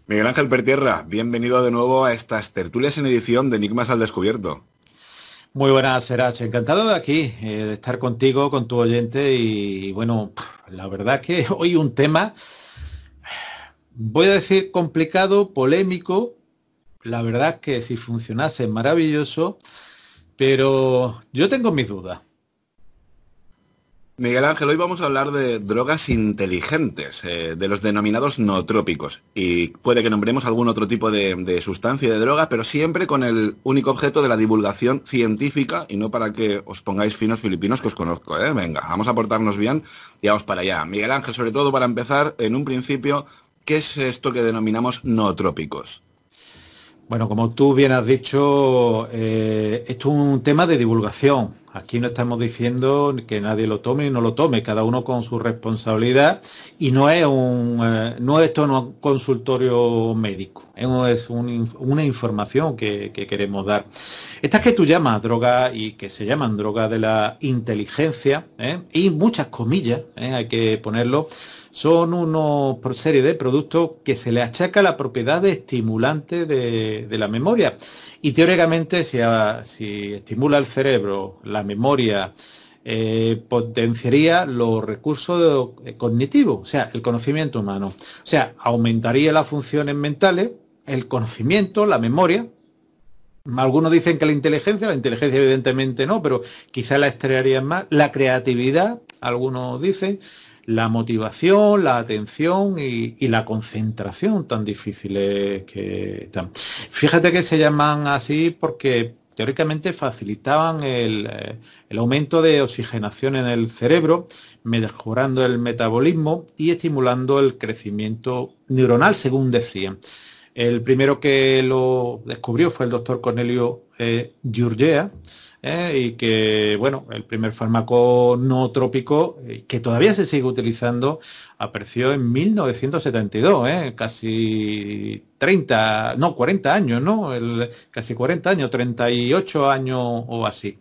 Miguel Ángel Pertierra, bienvenido de nuevo a estas tertulias en edición de Enigmas al Descubierto. Muy buenas, Serach. Encantado de aquí, de estar contigo, con tu oyente y bueno, la verdad que hoy un tema, voy a decir complicado, polémico. La verdad que si funcionase maravilloso, pero yo tengo mis dudas. Miguel Ángel, hoy vamos a hablar de drogas inteligentes, de los denominados nootrópicos. Y puede que nombremos algún otro tipo de sustancia de droga, pero siempre con el único objeto de la divulgación científica y no para que os pongáis finos filipinos que os conozco, ¿eh? Venga, vamos a portarnos bien y vamos para allá. Miguel Ángel, sobre todo para empezar, en un principio, ¿qué es esto que denominamos nootrópicos? Bueno, como tú bien has dicho, esto es un tema de divulgación. Aquí no estamos diciendo que nadie lo tome y no lo tome, cada uno con su responsabilidad. Y no es no es esto no es un consultorio médico, una información que queremos dar. Estas que tú llamas drogas y que se llaman drogas de la inteligencia, y muchas comillas, hay que ponerlo, son unos por serie de productos que se le achaca la propiedad de estimulante de la memoria. Y teóricamente, si estimula el cerebro, la memoria, potenciaría los recursos cognitivos, o sea, el conocimiento humano. O sea, aumentaría las funciones mentales, el conocimiento, la memoria. Algunos dicen que la inteligencia evidentemente no, pero quizá la extraerían más. La creatividad, algunos dicen, la motivación, la atención y la concentración tan difíciles que están. Fíjate que se llaman así porque teóricamente facilitaban el aumento de oxigenación en el cerebro, mejorando el metabolismo y estimulando el crecimiento neuronal, según decían. El primero que lo descubrió fue el doctor Cornelio Giurgea, y que, bueno, el primer fármaco nootrópico que todavía se sigue utilizando apareció en 1972, casi 30, no, 40 años, ¿no? Casi 40 años, 38 años o así.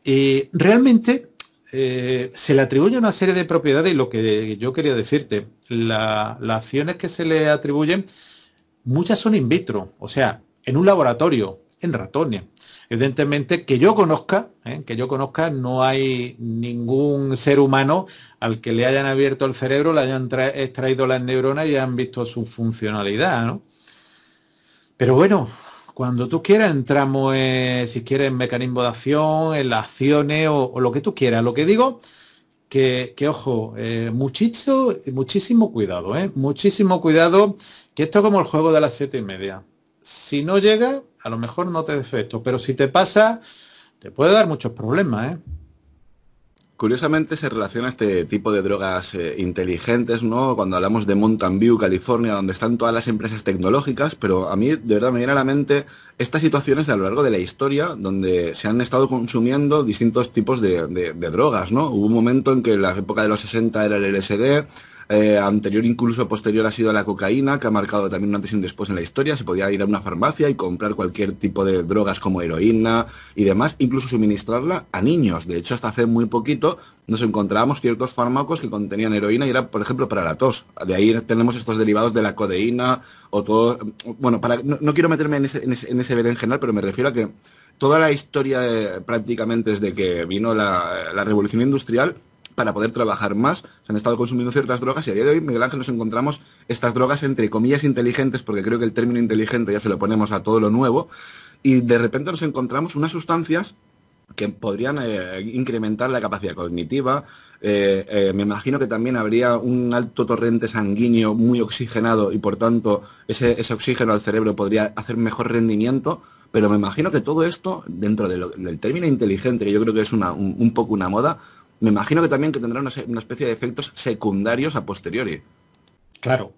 Y realmente se le atribuye una serie de propiedades y lo que yo quería decirte, las acciones que se le atribuyen muchas son in vitro, o sea, en un laboratorio, en ratones. Evidentemente, que yo conozca, no hay ningún ser humano al que le hayan abierto el cerebro, le hayan extraído las neuronas y hayan visto su funcionalidad, ¿no? Pero bueno, cuando tú quieras entramos, si quieres, en mecanismo de acción, en las acciones o lo que tú quieras. Lo que digo ojo, muchísimo cuidado, muchísimo cuidado, que esto es como el juego de las 7:30. Si no llega, a lo mejor no te defecto, pero si te pasa, te puede dar muchos problemas, ¿eh? Curiosamente se relaciona este tipo de drogas inteligentes, ¿no? Cuando hablamos de Mountain View, California, donde están todas las empresas tecnológicas, pero a mí de verdad me viene a la mente estas situaciones a lo largo de la historia donde se han estado consumiendo distintos tipos de drogas, ¿no? Hubo un momento en que en la época de los 60 era el LSD, anterior incluso posterior ha sido la cocaína, que ha marcado también un antes y un después en la historia. Se podía ir a una farmacia y comprar cualquier tipo de drogas como heroína y demás, incluso suministrarla a niños. De hecho, hasta hace muy poquito nos encontrábamos ciertos fármacos que contenían heroína y era, por ejemplo, para la tos. De ahí tenemos estos derivados de la codeína o todo... Bueno, no quiero meterme en ese berenjenal, pero me refiero a que toda la historia, prácticamente desde que vino la revolución industrial, para poder trabajar más, se han estado consumiendo ciertas drogas y a día de hoy, Miguel Ángel, nos encontramos estas drogas entre comillas inteligentes, porque creo que el término inteligente ya se lo ponemos a todo lo nuevo, y de repente nos encontramos unas sustancias que podrían incrementar la capacidad cognitiva. Me imagino que también habría un alto torrente sanguíneo muy oxigenado y por tanto ese oxígeno al cerebro podría hacer mejor rendimiento. Pero me imagino que todo esto, dentro del término inteligente, que yo creo que es un poco una moda, me imagino que también que tendrá una especie de efectos secundarios a posteriori. Claro.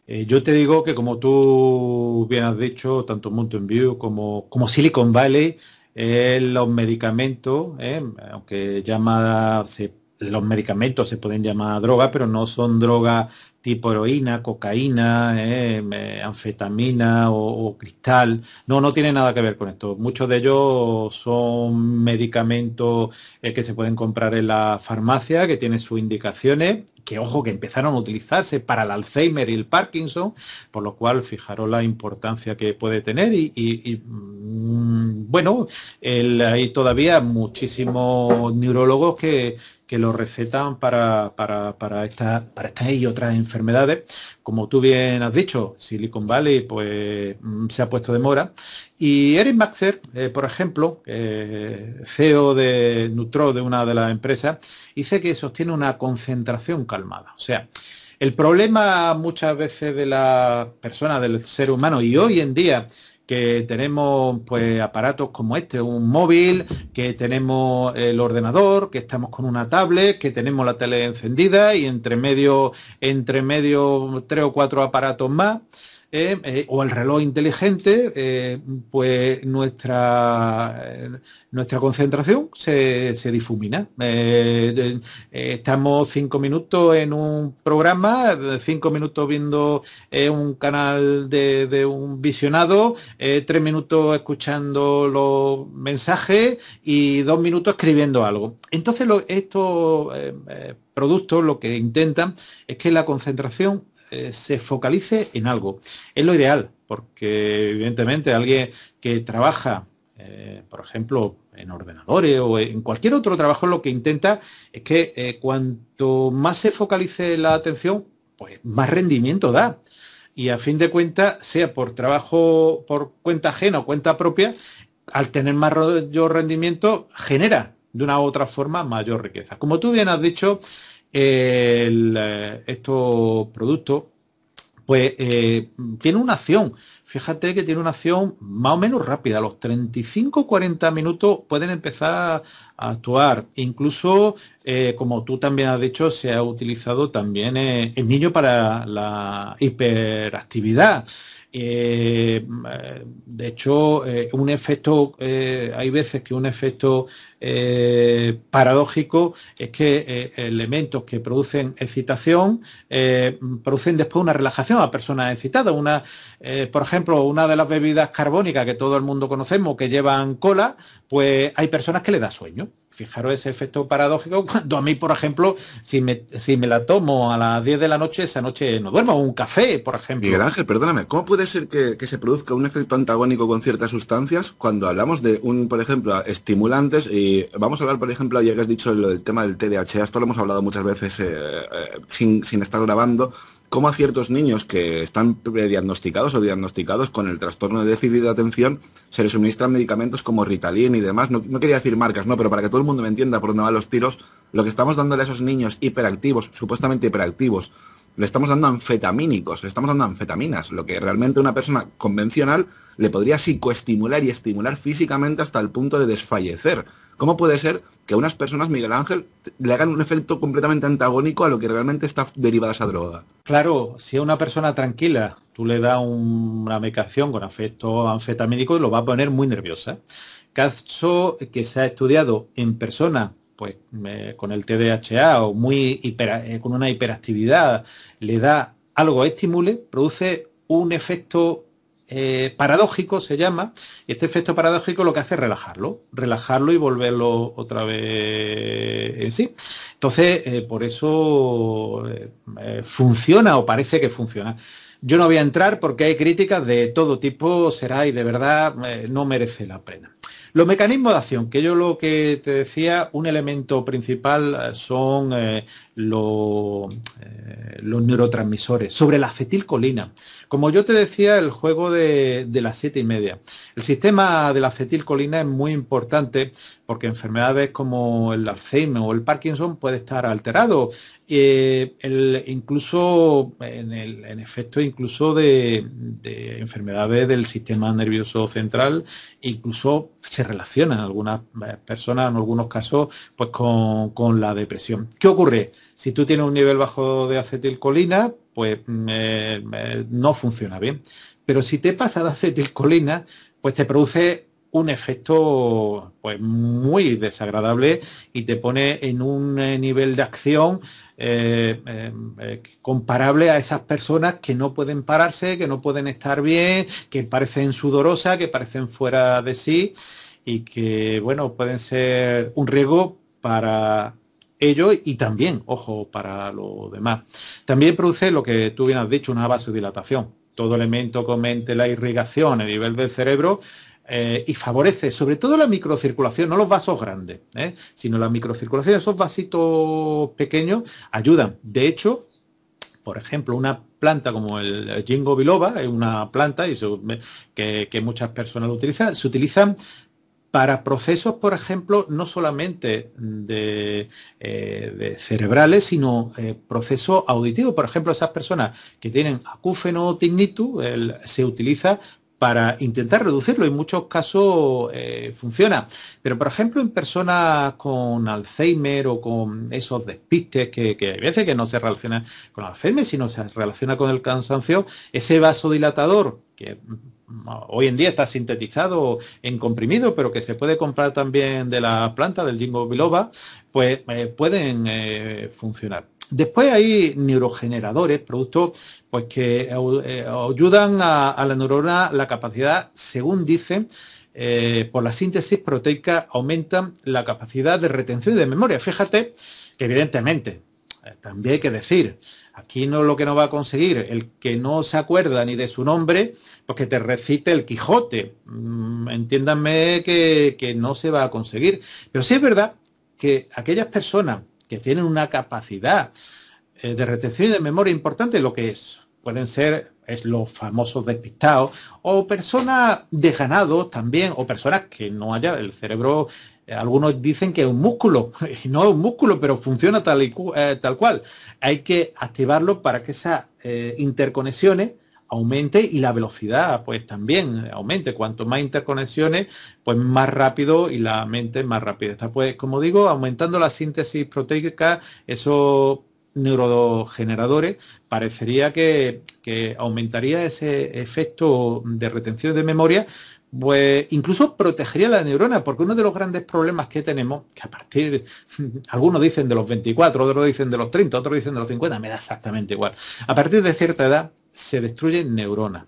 Yo te digo que como tú bien has dicho, tanto Mountain View como Silicon Valley, los medicamentos, aunque los medicamentos se pueden llamar drogas, pero no son drogas tipo heroína, cocaína, anfetamina o cristal. No, no tiene nada que ver con esto. Muchos de ellos son medicamentos que se pueden comprar en la farmacia, que tienen sus indicaciones, que ojo, que empezaron a utilizarse para el Alzheimer y el Parkinson, por lo cual fijaros la importancia que puede tener bueno, hay todavía muchísimos neurólogos que lo recetan para estas y otras enfermedades. Como tú bien has dicho, Silicon Valley pues se ha puesto de moda. Y Eric Maxer, por ejemplo, CEO de Nutro, de una de las empresas, dice que sostiene una concentración calmada. O sea, el problema muchas veces de las personas, del ser humano, y hoy en día que tenemos pues aparatos como este, un móvil, que tenemos el ordenador, que estamos con una tablet, que tenemos la tele encendida y entre medio 3 o 4 aparatos más. O el reloj inteligente, pues nuestra concentración se difumina. Estamos 5 minutos en un programa, 5 minutos viendo un canal de un visionado, 3 minutos escuchando los mensajes y 2 minutos escribiendo algo. Entonces estos productos lo que intentan es que la concentración se focalice en algo. Es lo ideal, porque evidentemente alguien que trabaja, por ejemplo, en ordenadores o en cualquier otro trabajo, lo que intenta es que cuanto más se focalice la atención, pues más rendimiento da. Y a fin de cuentas, sea por trabajo por cuenta ajena o cuenta propia, al tener mayor rendimiento, genera de una u otra forma mayor riqueza. Como tú bien has dicho, estos productos pues tiene una acción. Fíjate que tiene una acción más o menos rápida. A los 35-40 minutos pueden empezar a actuar. Incluso, como tú también has dicho, se ha utilizado también en niños para la hiperactividad. De hecho, un efecto, hay veces que un efecto paradójico es que elementos que producen excitación producen después una relajación a personas excitadas. Por ejemplo, una de las bebidas carbónicas que todo el mundo conocemos que llevan cola, pues hay personas que le da sueño. Fijaros ese efecto paradójico cuando a mí, por ejemplo, si me la tomo a las 10 de la noche, esa noche no duermo, un café, por ejemplo. Miguel Ángel, perdóname, ¿cómo puede ser que se produzca un efecto antagónico con ciertas sustancias cuando hablamos de por ejemplo, estimulantes? Y vamos a hablar, por ejemplo, ya que has dicho lo del tema del TDAH, esto lo hemos hablado muchas veces sin estar grabando, cómo a ciertos niños que están prediagnosticados o diagnosticados con el trastorno de déficit de atención se les suministran medicamentos como Ritalin y demás. No quería decir marcas, no, pero para que todo el mundo me entienda por dónde van los tiros, lo que estamos dándole a esos niños hiperactivos, supuestamente hiperactivos, le estamos dando anfetamínicos, le estamos dando anfetaminas, lo que realmente una persona convencional le podría psicoestimular y estimular físicamente hasta el punto de desfallecer. ¿Cómo puede ser que a unas personas, Miguel Ángel, le hagan un efecto completamente antagónico a lo que realmente está derivada esa droga? Claro, si a una persona tranquila tú le das una medicación con efecto anfetamínico, lo va a poner muy nerviosa. Caso que se ha estudiado en personas pues con el TDAH o con una hiperactividad, le da algo estimule, produce un efecto paradójico, se llama, y este efecto paradójico lo que hace es relajarlo y volverlo otra vez en sí. Entonces, por eso funciona o parece que funciona. Yo no voy a entrar porque hay críticas de todo tipo, será y de verdad no merece la pena. Los mecanismos de acción, que yo lo que te decía, un elemento principal son los neurotransmisores. Sobre la acetilcolina, como yo te decía, el juego de las 7:30. El sistema de la acetilcolina es muy importante porque enfermedades como el Alzheimer o el Parkinson puede estar alterado. Incluso en efecto incluso de enfermedades del sistema nervioso central, incluso se relacionan algunas personas en algunos casos pues con la depresión. ¿Qué ocurre? Si tú tienes un nivel bajo de acetilcolina, pues no funciona bien. Pero si te pasa de acetilcolina, pues te produce un efecto pues muy desagradable y te pone en un nivel de acción comparable a esas personas que no pueden pararse, que no pueden estar bien, que parecen sudorosas, que parecen fuera de sí y que, bueno, pueden ser un riesgo para ellos y también, ojo, para los demás. También produce lo que tú bien has dicho, una vasodilatación. Todo elemento que aumente la irrigación a nivel del cerebro y favorece sobre todo la microcirculación, no los vasos grandes, sino la microcirculación, esos vasitos pequeños ayudan. De hecho, por ejemplo, una planta como el Ginkgo biloba, es una planta que muchas personas lo utilizan, se utilizan para procesos, por ejemplo, no solamente de cerebrales, sino procesos auditivos. Por ejemplo, esas personas que tienen acúfeno tinnitus, se utiliza para intentar reducirlo. En muchos casos funciona. Pero, por ejemplo, en personas con Alzheimer o con esos despistes que a veces que no se relaciona con Alzheimer, sino se relaciona con el cansancio, ese vasodilatador que hoy en día está sintetizado en comprimido, pero que se puede comprar también de la planta del Ginkgo biloba, pues pueden funcionar. Después hay neurogeneradores, productos pues que ayudan a la neurona la capacidad, según dicen, por la síntesis proteica aumentan la capacidad de retención y de memoria. Fíjate que evidentemente, también hay que decir, aquí no lo que no va a conseguir el que no se acuerda ni de su nombre, pues que te recite el Quijote. Entiéndanme que no se va a conseguir. Pero sí es verdad que aquellas personas que tienen una capacidad de retención y de memoria importante, lo que pueden ser los famosos despistados, o personas desganados también, o personas que no haya el cerebro. Algunos dicen que es un músculo, y no es un músculo, pero funciona tal cual. Hay que activarlo para que esas interconexiones aumente y la velocidad pues también aumente. Cuanto más interconexiones, pues más rápido y la mente más rápida está. Pues como digo, aumentando la síntesis proteica, esos neurogeneradores, parecería que aumentaría ese efecto de retención de memoria, pues incluso protegería la neurona, porque uno de los grandes problemas que tenemos, que a partir, algunos dicen de los 24, otros dicen de los 30, otros dicen de los 50, me da exactamente igual. A partir de cierta edad se destruyen neuronas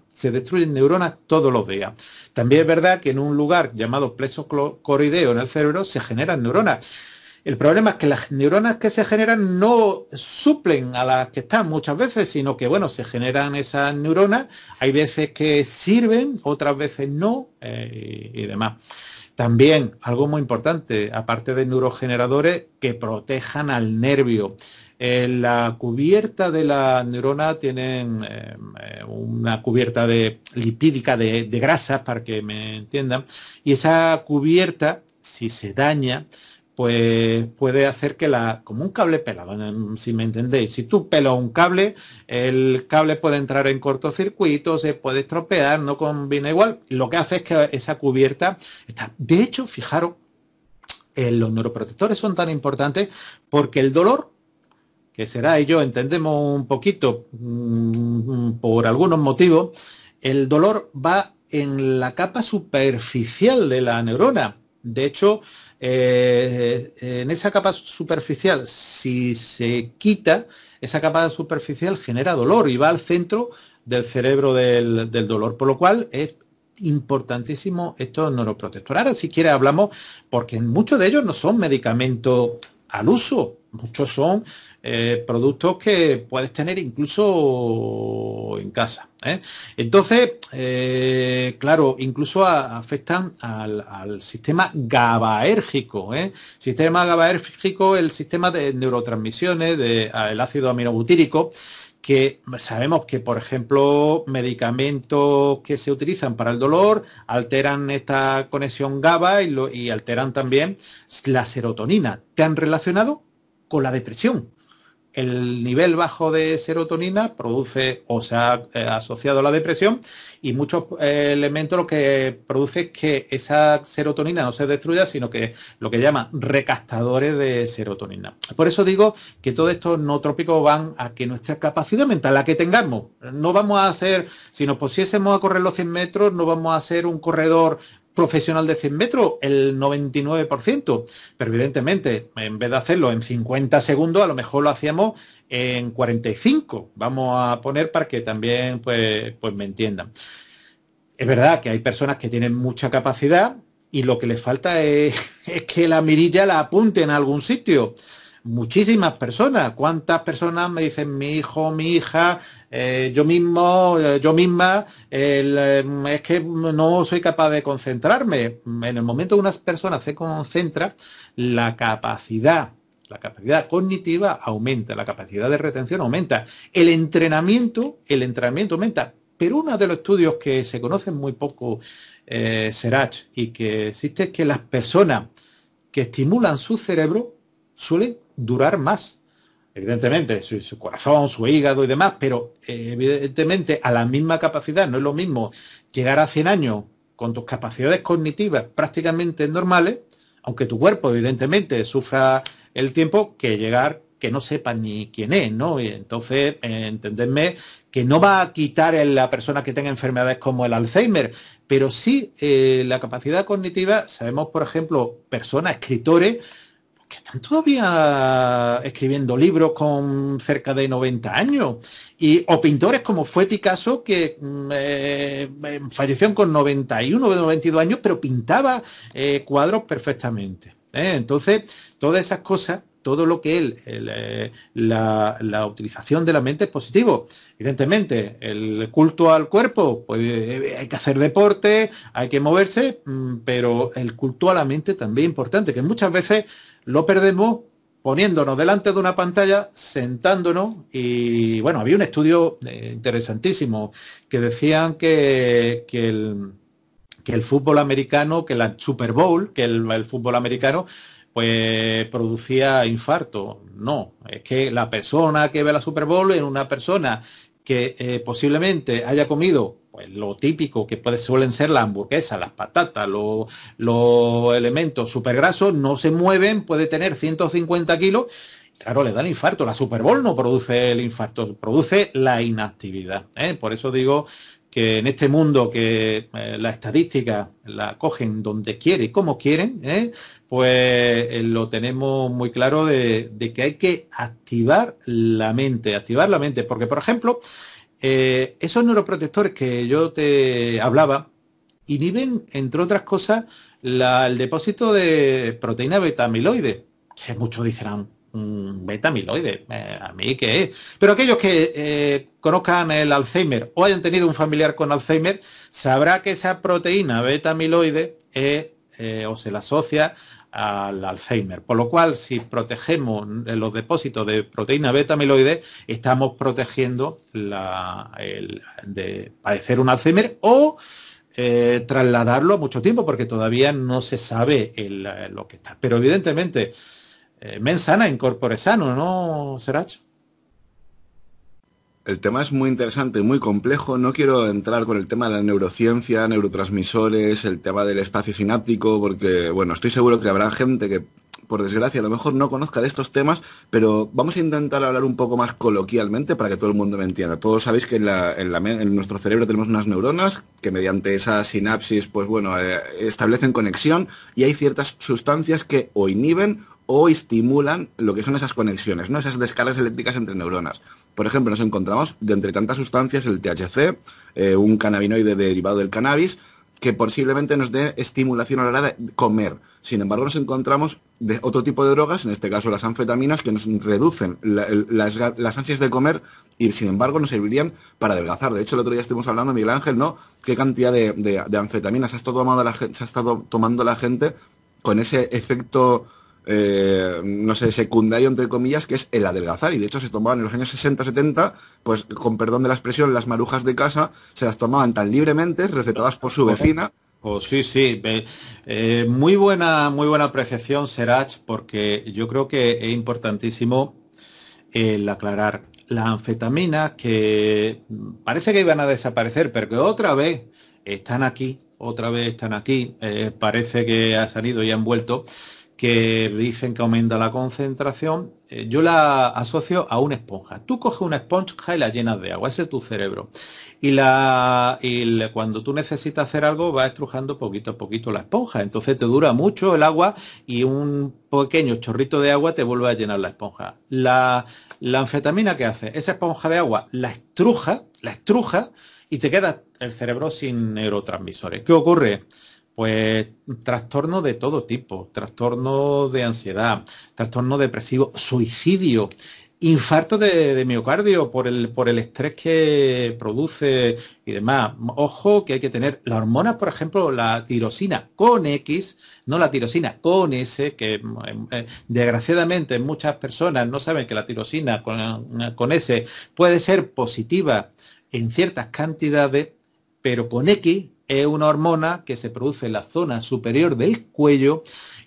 todos los días. También es verdad que en un lugar llamado plexo coroideo en el cerebro se generan neuronas. El problema es que las neuronas que se generan no suplen a las que están muchas veces, sino que, bueno, se generan esas neuronas, hay veces que sirven, otras veces no, y demás. También, algo muy importante, aparte de neurogeneradores, que protejan al nervio. La cubierta de la neurona tienen una cubierta lipídica de grasas, para que me entiendan, y esa cubierta, si se daña, pues puede hacer que como un cable pelado, si me entendéis. Si tú pelas un cable, el cable puede entrar en cortocircuito, se puede estropear, no combina igual. Lo que hace es que esa cubierta está. De hecho, fijaros, los neuroprotectores son tan importantes porque el dolor, que será, ello entendemos un poquito por algunos motivos, el dolor va en la capa superficial de la neurona. De hecho, en esa capa superficial, si se quita, esa capa superficial genera dolor y va al centro del cerebro del dolor, por lo cual es importantísimo estos neuroprotectores. Ahora, si quiere, hablamos, porque muchos de ellos no son medicamentos al uso, muchos son productos que puedes tener incluso en casa. Entonces, claro, incluso afectan al sistema GABAérgico. Sistema GABAérgico, el sistema de neurotransmisiones, el ácido aminobutírico, que sabemos que, por ejemplo, medicamentos que se utilizan para el dolor alteran esta conexión GABA y alteran también la serotonina. ¿Te han relacionado con la depresión? El nivel bajo de serotonina produce o se ha asociado a la depresión y muchos elementos lo que produce es que esa serotonina no se destruya, sino que lo que llaman recaptadores de serotonina. Por eso digo que todos estos nootrópicos van a que nuestra capacidad mental, la que tengamos, no vamos a hacer, si nos pusiésemos a correr los 100 metros, no vamos a ser un corredor profesional de 100 metros el 99%, pero evidentemente en vez de hacerlo en 50 segundos, a lo mejor lo hacíamos en 45, vamos a poner para que también pues me entiendan. Es verdad que hay personas que tienen mucha capacidad y lo que les falta es que la mirilla la apunte en algún sitio. Muchísimas personas. ¿Cuántas personas me dicen mi hijo, mi hija, yo mismo, yo misma, es que no soy capaz de concentrarme? En el momento que una persona se concentra, la capacidad cognitiva aumenta, la capacidad de retención aumenta, el entrenamiento aumenta. Pero uno de los estudios que se conocen muy poco, Serach, y que existe es que las personas que estimulan su cerebro suelen durar más. Evidentemente, su corazón, su hígado y demás, pero evidentemente a la misma capacidad. No es lo mismo llegar a 100 años con tus capacidades cognitivas prácticamente normales, aunque tu cuerpo evidentemente sufra el tiempo, que llegar que no sepa ni quién es, ¿no? Y entonces, entendedme que no va a quitar a la persona que tenga enfermedades como el Alzheimer, pero sí la capacidad cognitiva. Sabemos, por ejemplo, personas, escritores, que están todavía escribiendo libros con cerca de 90 años, o pintores como fue Picasso, que falleció con 91 o 92 años, pero pintaba cuadros perfectamente. Entonces, todas esas cosas, todo lo que la utilización de la mente es positivo. Evidentemente, el culto al cuerpo, pues hay que hacer deporte, hay que moverse, pero el culto a la mente también es importante, que muchas veces lo perdemos poniéndonos delante de una pantalla, sentándonos, y bueno, había un estudio interesantísimo que decían que el fútbol americano, que la Super Bowl, que el fútbol americano, pues producía infarto. No, es que la persona que ve la Super Bowl es una persona que posiblemente haya comido pues lo típico que suelen ser la hamburguesa, las patatas, los elementos supergrasos, no se mueven, puede tener 150 kilos, claro, le da el infarto. La Super Bowl no produce el infarto, produce la inactividad. Por eso digo que en este mundo que la estadística la cogen donde quiere y como quieren, pues lo tenemos muy claro de que hay que activar la mente, porque por ejemplo, esos neuroprotectores que yo te hablaba inhiben, entre otras cosas, el depósito de proteína beta-amiloide, que muchos dirán, beta-amiloide, ¿a mí qué es? Pero aquellos que conozcan el Alzheimer o hayan tenido un familiar con Alzheimer, sabrá que esa proteína beta-amiloide o se la asocia al Alzheimer. Por lo cual, si protegemos los depósitos de proteína beta-amiloide, estamos protegiendo de padecer un Alzheimer o trasladarlo a mucho tiempo, porque todavía no se sabe lo que está. Pero evidentemente, mens sana in corpore sano, ¿no, Serach? El tema es muy interesante, muy complejo. No quiero entrar con el tema de la neurociencia, neurotransmisores, el tema del espacio sináptico, porque, bueno, estoy seguro que habrá gente que, por desgracia, a lo mejor no conozca de estos temas, pero vamos a intentar hablar un poco más coloquialmente para que todo el mundo me entienda. Todos sabéis que en nuestro cerebro tenemos unas neuronas que mediante esa sinapsis, pues bueno, establecen conexión, y hay ciertas sustancias que o inhiben o estimulan lo que son esas conexiones, ¿no? Esas descargas eléctricas entre neuronas. Por ejemplo, nos encontramos, de entre tantas sustancias, el THC, un cannabinoide derivado del cannabis, que posiblemente nos dé estimulación a la hora de comer. Sin embargo, nos encontramos de otro tipo de drogas, en este caso las anfetaminas, que nos reducen las ansias de comer y, sin embargo, nos servirían para adelgazar. De hecho, el otro día estuvimos hablando, Miguel Ángel, ¿no? ¿Qué cantidad de anfetaminas se ha estado tomando la gente con ese efecto, no sé, secundario, entre comillas, que es el adelgazar? Y de hecho se tomaban en los años 60-70, pues con perdón de la expresión, las marujas de casa se las tomaban tan libremente, recetadas por su vecina. Oh, sí, sí. Muy buena apreciación, Serach, porque yo creo que es importantísimo el aclarar. Las anfetaminas que parece que iban a desaparecer, pero que otra vez están aquí, parece que ha salido y han vuelto, que dicen que aumenta la concentración, yo la asocio a una esponja. Tú coges una esponja y la llenas de agua, ese es tu cerebro. Cuando tú necesitas hacer algo, vas estrujando poquito a poquito la esponja. Entonces te dura mucho el agua y un pequeño chorrito de agua te vuelve a llenar la esponja. La anfetamina, ¿qué hace? Esa esponja de agua la estruja y te queda el cerebro sin neurotransmisores. ¿Qué ocurre? Pues trastornos de todo tipo, trastornos de ansiedad, trastorno depresivo, suicidio, infarto de miocardio por el estrés que produce y demás. Ojo que hay que tener las hormonas, por ejemplo, la tirosina con X, no la tirosina con S, que desgraciadamente muchas personas no saben que la tirosina con S puede ser positiva en ciertas cantidades, pero con X es una hormona que se produce en la zona superior del cuello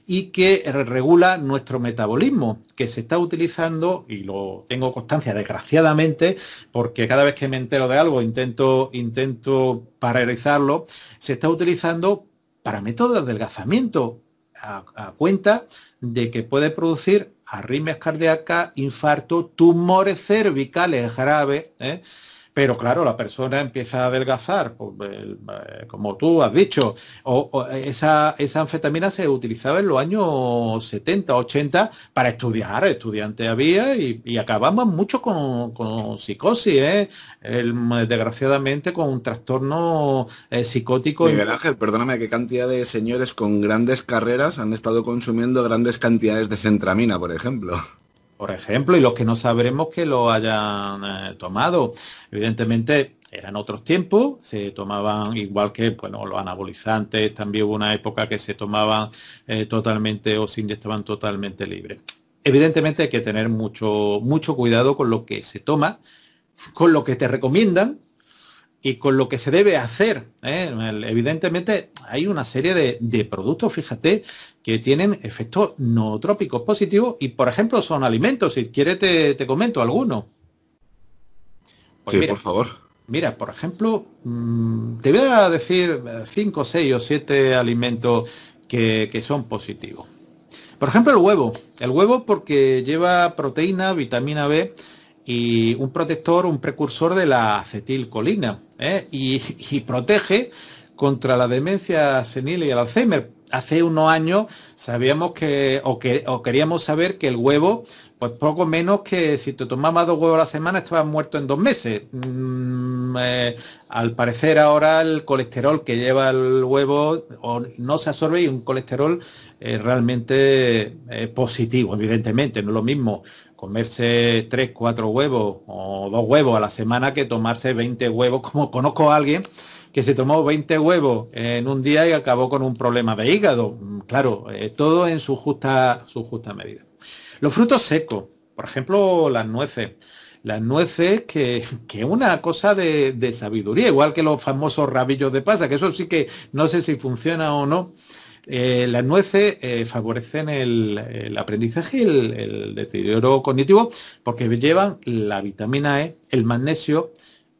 y que regula nuestro metabolismo, que se está utilizando, y lo tengo constancia desgraciadamente, porque cada vez que me entero de algo intento paralizarlo, se está utilizando para métodos de adelgazamiento, a cuenta de que puede producir arritmias cardíacas, infarto, tumores cervicales graves, Pero claro, la persona empieza a adelgazar, pues, como tú has dicho, esa anfetamina se utilizaba en los años 70, 80 para estudiar, estudiantes había y acabamos mucho con psicosis, desgraciadamente con un trastorno psicótico. Miguel Ángel, perdóname, ¿qué cantidad de señores con grandes carreras han estado consumiendo grandes cantidades de centramina, por ejemplo? Por ejemplo, y los que no sabremos que lo hayan tomado. Evidentemente, eran otros tiempos, se tomaban igual que, bueno, los anabolizantes, también hubo una época que se tomaban totalmente o se inyectaban totalmente libres. Evidentemente hay que tener mucho cuidado con lo que se toma, con lo que te recomiendan y con lo que se debe hacer. Evidentemente hay una serie de productos, fíjate, que tienen efectos nootrópicos positivos y, por ejemplo, son alimentos. Si quieres te comento algunos. Pues Sí, mira, por favor. por ejemplo, te voy a decir 5, 6 o 7 alimentos que son positivos. Por ejemplo, el huevo. El huevo porque lleva proteína, vitamina B y un protector, un precursor de la acetilcolina, y protege contra la demencia senil y el Alzheimer. Hace unos años sabíamos o queríamos saber que el huevo, pues poco menos que si te tomabas 2 huevos a la semana estabas muerto en 2 meses. Al parecer ahora el colesterol que lleva el huevo no se absorbe y un colesterol realmente positivo, evidentemente, no es lo mismo comerse 3, 4 huevos o 2 huevos a la semana que tomarse 20 huevos, como conozco a alguien que se tomó 20 huevos en un día y acabó con un problema de hígado. Claro, todo en su justa medida. Los frutos secos, por ejemplo, las nueces. Las nueces que es una cosa de sabiduría, igual que los famosos rabillos de pasa, que eso sí que no sé si funciona o no. Las nueces favorecen el aprendizaje y el deterioro cognitivo porque llevan la vitamina E, el magnesio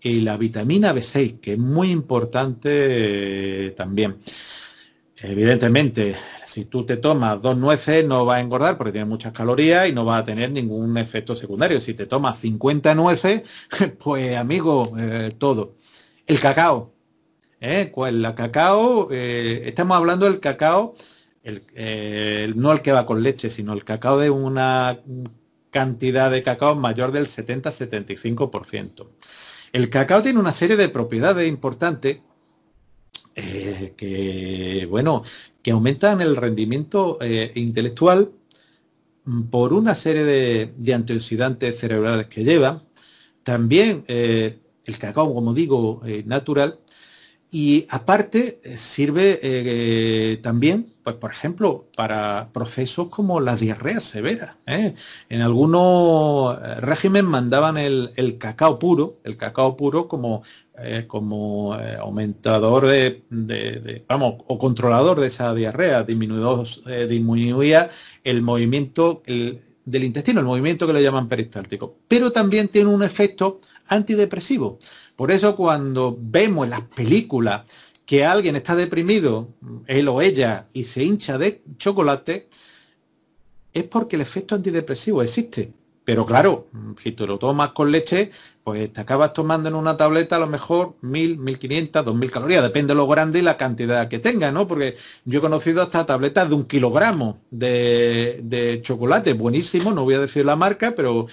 y la vitamina B6, que es muy importante también. Evidentemente, si tú te tomas 2 nueces no vas a engordar porque tiene muchas calorías y no vas a tener ningún efecto secundario. Si te tomas 50 nueces, pues amigo, todo. El cacao. El cacao, estamos hablando del cacao, no el que va con leche, sino el cacao de una cantidad de cacao mayor del 70-75%. El cacao tiene una serie de propiedades importantes bueno, que aumentan el rendimiento intelectual por una serie de antioxidantes cerebrales que lleva. También el cacao, como digo, natural. Y aparte sirve también, pues por ejemplo, para procesos como la diarrea severa. En algunos regímenes mandaban el cacao puro como aumentador o controlador de esa diarrea, disminuía el movimiento del intestino, el movimiento que le llaman peristáltico. Pero también tiene un efecto antidepresivo. Por eso cuando vemos en las películas que alguien está deprimido, él o ella, y se hincha de chocolate, es porque el efecto antidepresivo existe. Pero claro, si tú lo tomas con leche, pues te acabas tomando en una tableta a lo mejor 1.000, 1.500, 2.000 calorías. Depende de lo grande y la cantidad que tenga, ¿no? Porque yo he conocido hasta tabletas de 1 kilogramo de chocolate. Buenísimo, no voy a decir la marca, pero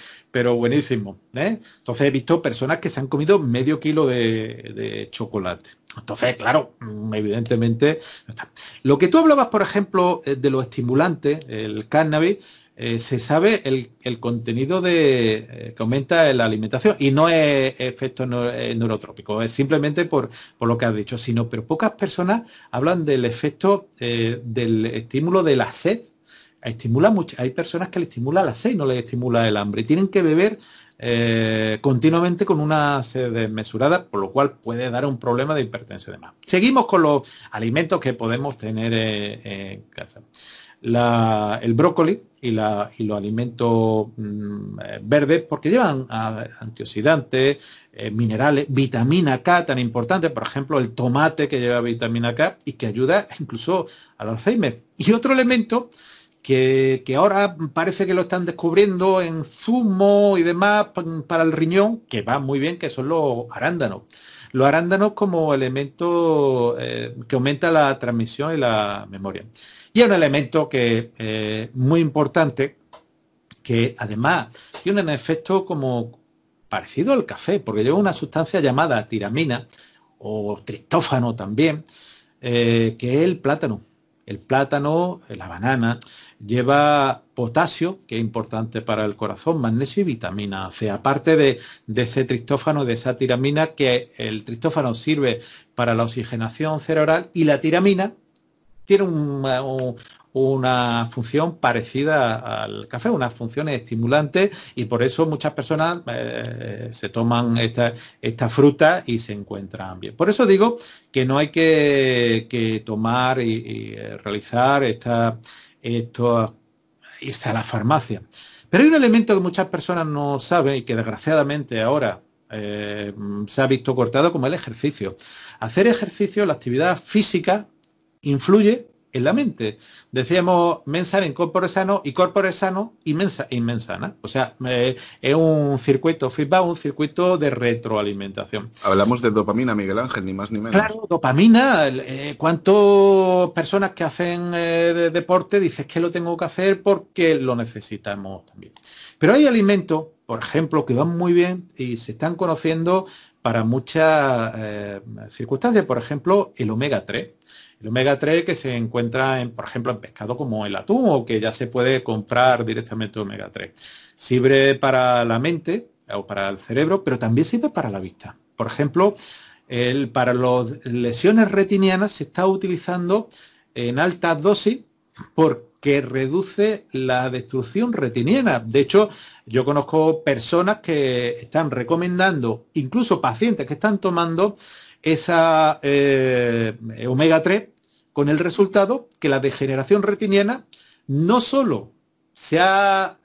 buenísimo, ¿eh? Entonces he visto personas que se han comido medio kilo de chocolate. Entonces, claro, evidentemente no está. Lo que tú hablabas, por ejemplo, de los estimulantes, el cannabis, se sabe el contenido que aumenta en la alimentación y no es efecto neurotrópico, es simplemente por lo que has dicho, pero pocas personas hablan del efecto del estímulo de la sed. Hay personas que le estimula la sed y no les estimula el hambre. Y tienen que beber continuamente con una sed desmesurada, por lo cual puede dar un problema de hipertensión y demás. Seguimos con los alimentos que podemos tener en casa. El brócoli y los alimentos verdes, porque llevan antioxidantes, minerales, vitamina K tan importante, por ejemplo el tomate que lleva vitamina K y que ayuda incluso al Alzheimer. Y otro elemento que ahora parece que lo están descubriendo en zumo y demás para el riñón, que va muy bien, que son los arándanos. Los arándanos como elemento que aumenta la transmisión y la memoria. Y es un elemento que muy importante, que además tiene un efecto como parecido al café, porque lleva una sustancia llamada tiramina, o triptófano también, que es el plátano. El plátano, la banana, lleva potasio, que es importante para el corazón, magnesio y vitamina C. Aparte de ese triptófano, de esa tiramina, que el triptófano sirve para la oxigenación cerebral y la tiramina tiene una función parecida al café, unas funciones estimulantes y por eso muchas personas se toman esta fruta y se encuentran bien. Por eso digo que no hay que tomar y realizar esto, irse a la farmacia. Pero hay un elemento que muchas personas no saben y que desgraciadamente ahora se ha visto cortado, como el ejercicio. Hacer ejercicio, la actividad física, influye en la mente. Decíamos mens sana in corpore sano y corpore sano y mens sana. O sea, es un circuito feedback, un circuito de retroalimentación. Hablamos de dopamina, Miguel Ángel, ni más ni menos. Claro, dopamina. ¿Cuántas personas que hacen deporte dices que lo tengo que hacer porque lo necesitamos también? Pero hay alimentos, por ejemplo, que van muy bien y se están conociendo para muchas circunstancias. Por ejemplo, el omega 3. El omega 3 que se encuentra, por ejemplo, en pescado como el atún o que ya se puede comprar directamente omega 3. Sirve para la mente o para el cerebro, pero también sirve para la vista. Por ejemplo, para las lesiones retinianas se está utilizando en altas dosis porque reduce la destrucción retiniana. De hecho, yo conozco personas que están recomendando, incluso pacientes que están tomando esa omega 3 con el resultado que la degeneración retiniana no solo se ha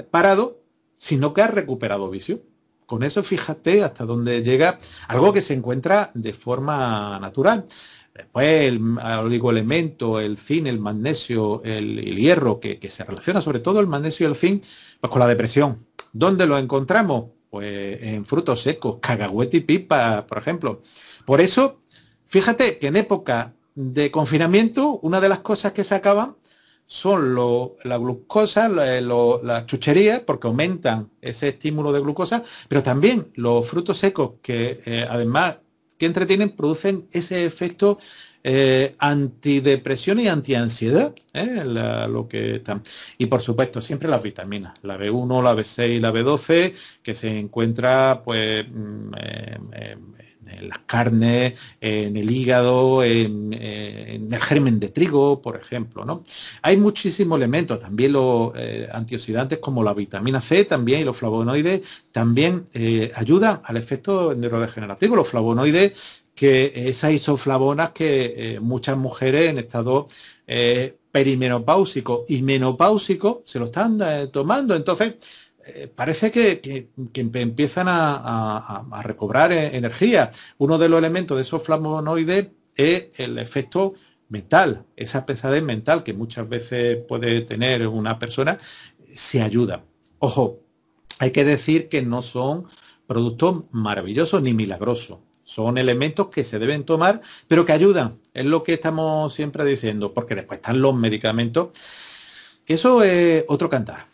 parado, sino que ha recuperado visión. Con eso fíjate hasta dónde llega algo que se encuentra de forma natural. Después el oligoelemento, el zinc, el magnesio, el hierro, que se relaciona sobre todo el magnesio y el zinc, pues con la depresión. ¿Dónde lo encontramos? Pues en frutos secos, cacahuete y pipa, por ejemplo. Por eso, fíjate que en época de confinamiento, una de las cosas que se acaban son la glucosa, las chucherías, porque aumentan ese estímulo de glucosa, pero también los frutos secos que además que entretienen, producen ese efecto antidepresión y antiansiedad, lo que están. Y por supuesto, siempre las vitaminas, la B1, la B6, la B12, que se encuentra pues en las carnes, en el hígado, en el germen de trigo, por ejemplo, ¿no? Hay muchísimos elementos, también los antioxidantes como la vitamina C también y los flavonoides también ayudan al efecto neurodegenerativo. Los flavonoides, que esas isoflavonas que muchas mujeres en estado perimenopáusico y menopáusico se lo están tomando. Entonces, parece que empiezan a recobrar energía. Uno de los elementos de esos flavonoides es el efecto mental, esa pesadez mental que muchas veces puede tener una persona, se ayuda. Ojo, hay que decir que no son productos maravillosos ni milagrosos. Son elementos que se deben tomar, pero que ayudan. Es lo que estamos siempre diciendo, porque después están los medicamentos, que eso es otro cantar.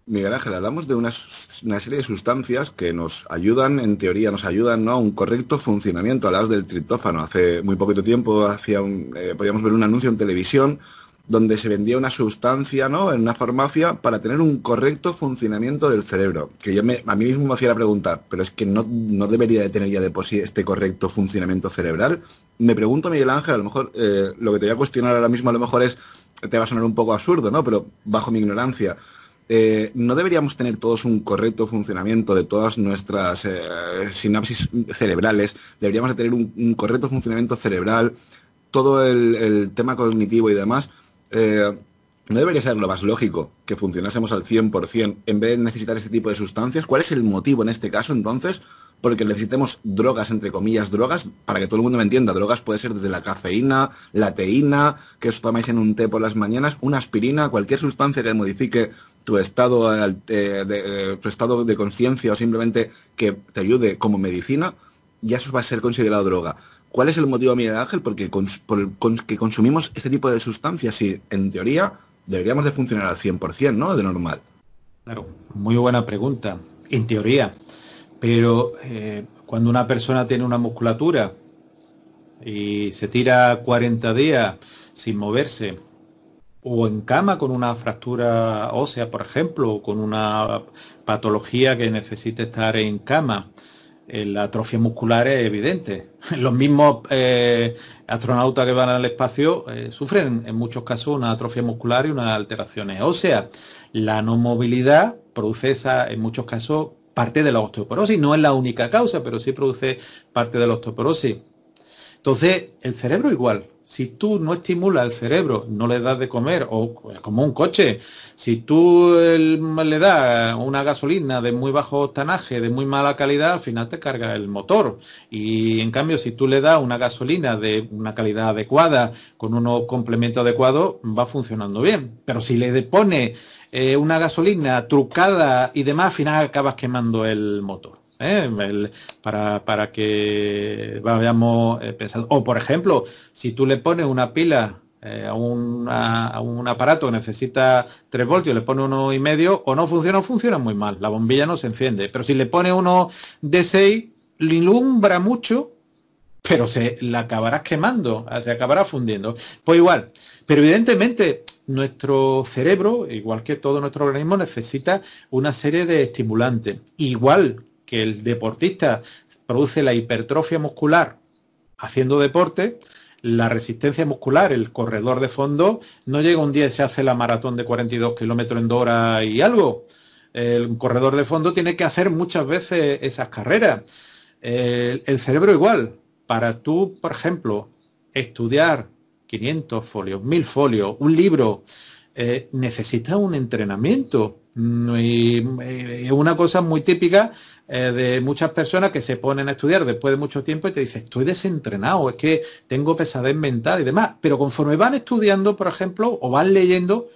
Miguel Ángel, hablamos de una serie de sustancias que nos ayudan, en teoría nos ayudan, ¿no?, a un correcto funcionamiento. Hablabas del triptófano. Hace muy poquito tiempo podíamos ver un anuncio en televisión donde se vendía una sustancia, ¿no?, en una farmacia para tener un correcto funcionamiento del cerebro. Que a mí mismo me hacía la pregunta, pero es que no debería de tener ya de por sí este correcto funcionamiento cerebral. Me pregunto, Miguel Ángel, a lo mejor lo que te voy a cuestionar ahora mismo a lo mejor te va a sonar un poco absurdo, ¿no?, pero bajo mi ignorancia. ¿No deberíamos tener todos un correcto funcionamiento de todas nuestras sinapsis cerebrales? ¿Deberíamos de tener un correcto funcionamiento cerebral? Todo el tema cognitivo y demás. ¿No debería ser lo más lógico que funcionásemos al 100% en vez de necesitar este tipo de sustancias? ¿Cuál es el motivo en este caso, entonces? Porque necesitemos drogas, entre comillas, drogas, para que todo el mundo me entienda. Drogas puede ser desde la cafeína, la teína, que os tomáis en un té por las mañanas, una aspirina, cualquier sustancia que modifique tu estado tu estado de conciencia o simplemente que te ayude como medicina, ya eso va a ser considerado droga. ¿Cuál es el motivo, Miguel Ángel, por que consumimos este tipo de sustancias si, en teoría, deberíamos de funcionar al 100%, ¿no?, de normal? Claro, muy buena pregunta. En teoría. Pero cuando una persona tiene una musculatura y se tira 40 días sin moverse, o en cama con una fractura ósea, por ejemplo, o con una patología que necesite estar en cama, la atrofia muscular es evidente. Los mismos astronautas que van al espacio sufren en muchos casos una atrofia muscular y unas alteraciones óseas. La no movilidad produce en muchos casos parte de la osteoporosis. No es la única causa, pero sí produce parte de la osteoporosis. Entonces, el cerebro igual. Si tú no estimulas el cerebro, no le das de comer, o como un coche, si tú le das una gasolina de muy bajo octanaje, de muy mala calidad, al final te carga el motor. Y en cambio, si tú le das una gasolina de una calidad adecuada, con unos complementos adecuados, va funcionando bien. Pero si le pones una gasolina trucada y demás, al final acabas quemando el motor. Para que vayamos pensando. O, por ejemplo, si tú le pones una pila a un aparato que necesita 3 voltios, le pones 1,5, o no funciona o funciona muy mal. La bombilla no se enciende. Pero si le pones uno de 6, lo ilumbra mucho, pero se la acabarás quemando, se acabará fundiendo. Pues igual. Pero evidentemente nuestro cerebro, igual que todo nuestro organismo, necesita una serie de estimulantes. Igual que el deportista produce la hipertrofia muscular haciendo deporte, la resistencia muscular, el corredor de fondo, no llega un día y se hace la maratón de 42 kilómetros en 2 horas y algo. El corredor de fondo tiene que hacer muchas veces esas carreras. El cerebro igual. Para tú, por ejemplo, estudiar 500 folios, 1000 folios, un libro, necesita un entrenamiento. Y es una cosa muy típica de muchas personas que se ponen a estudiar después de mucho tiempo y te dicen, estoy desentrenado, es que tengo pesadez mental y demás. Pero conforme van estudiando, por ejemplo, o van leyendo,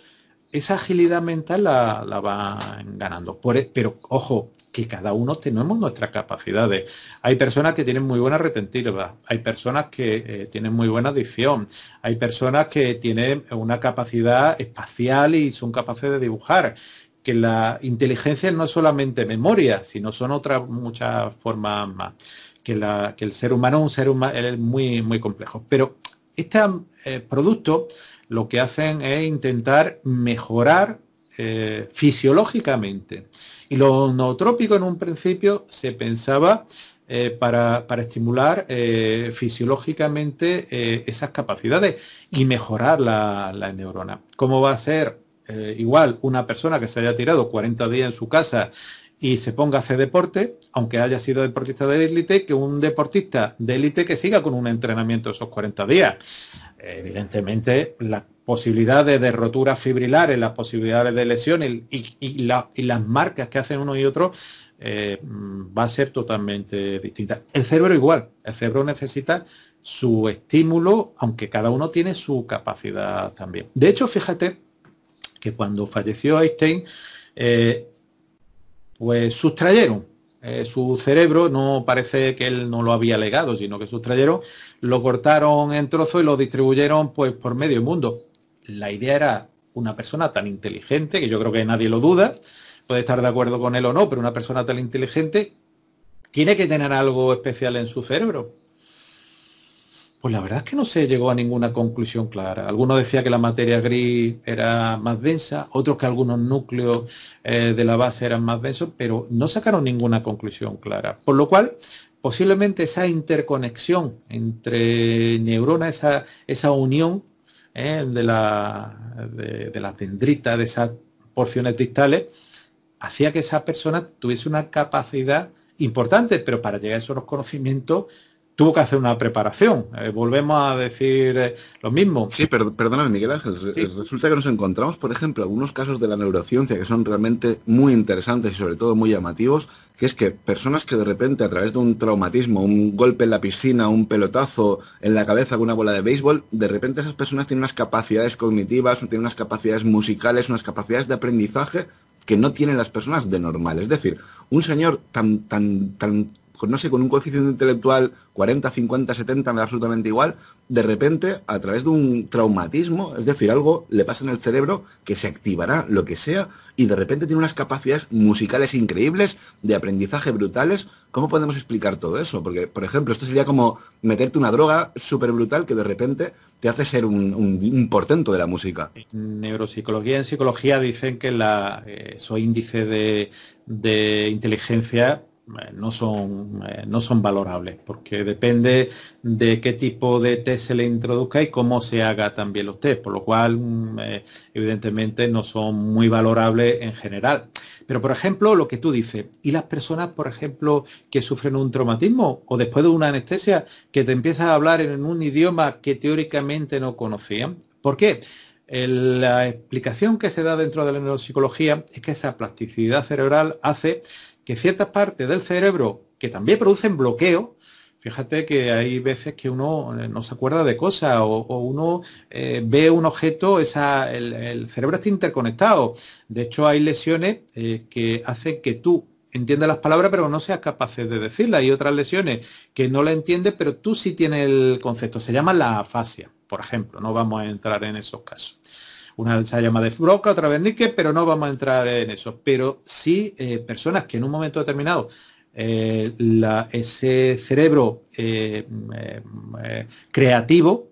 esa agilidad mental la van ganando. Pero, ojo, que cada uno tenemos nuestras capacidades. Hay personas que tienen muy buena retentiva, hay personas que tienen muy buena dicción, hay personas que tienen una capacidad espacial y son capaces de dibujar. Que la inteligencia no es solamente memoria, sino son otras muchas formas más. Que el ser humano es un ser humano es muy, muy complejo. Pero este producto lo que hacen es intentar mejorar fisiológicamente. Y lo nootrópico en un principio se pensaba para estimular fisiológicamente esas capacidades y mejorar la neurona. ¿Cómo va a ser? Igual una persona que se haya tirado 40 días en su casa y se ponga a hacer deporte, aunque haya sido deportista de élite, que un deportista de élite que siga con un entrenamiento esos 40 días. Evidentemente, las posibilidades de roturas fibrilares, las posibilidades de lesiones y las marcas que hacen uno y otro va a ser totalmente distinta. El cerebro igual, el cerebro necesita su estímulo, aunque cada uno tiene su capacidad también. De hecho, fíjate que cuando falleció Einstein, pues sustrayeron su cerebro, no parece que él no lo había legado, sino que sustrayeron, lo cortaron en trozos y lo distribuyeron pues por medio mundo. La idea era una persona tan inteligente, que yo creo que nadie lo duda, puede estar de acuerdo con él o no, pero una persona tan inteligente tiene que tener algo especial en su cerebro. Pues la verdad es que no se llegó a ninguna conclusión clara. Algunos decían que la materia gris era más densa, otros que algunos núcleos de la base eran más densos, pero no sacaron ninguna conclusión clara. Por lo cual, posiblemente esa interconexión entre neuronas, esa unión de las dendritas, de esas porciones distales, hacía que esa persona tuviese una capacidad importante, pero para llegar a esos conocimientos tuvo que hacer una preparación. Volvemos a decir lo mismo. Sí, pero perdóname, Miguel Ángel. Sí. Resulta que nos encontramos, por ejemplo, algunos casos de la neurociencia que son realmente muy interesantes y sobre todo muy llamativos, que es que personas que de repente a través de un traumatismo, un golpe en la piscina, un pelotazo en la cabeza con una bola de béisbol, de repente esas personas tienen unas capacidades cognitivas, tienen unas capacidades musicales, unas capacidades de aprendizaje que no tienen las personas de normal. Es decir, un señor tan no sé, con un coeficiente intelectual 40, 50, 70, me da absolutamente igual, de repente, a través de un traumatismo, es decir, algo le pasa en el cerebro que se activará, lo que sea, y de repente tiene unas capacidades musicales increíbles, de aprendizaje brutales. ¿Cómo podemos explicar todo eso? Porque, por ejemplo, esto sería como meterte una droga súper brutal que de repente te hace ser un portento de la música. En neuropsicología, en psicología dicen que esos índices de inteligencia no son valorables, porque depende de qué tipo de test se le introduzca y cómo se haga también los test, por lo cual evidentemente no son muy valorables en general. Pero, por ejemplo, lo que tú dices, y las personas, por ejemplo, que sufren un traumatismo o después de una anestesia, que te empiezas a hablar en un idioma que teóricamente no conocían. ¿Por qué? La explicación que se da dentro de la neuropsicología es que esa plasticidad cerebral hace que ciertas partes del cerebro que también producen bloqueo, fíjate que hay veces que uno no se acuerda de cosas o uno ve un objeto, el cerebro está interconectado. De hecho, hay lesiones que hacen que tú entiendas las palabras pero no seas capaz de decirlas. Hay otras lesiones que no la entiendes pero tú sí tienes el concepto. Se llama la afasia, por ejemplo. No vamos a entrar en esos casos. Una se llama de Broca, otra Wernicke, pero no vamos a entrar en eso. Pero sí personas que en un momento determinado ese cerebro creativo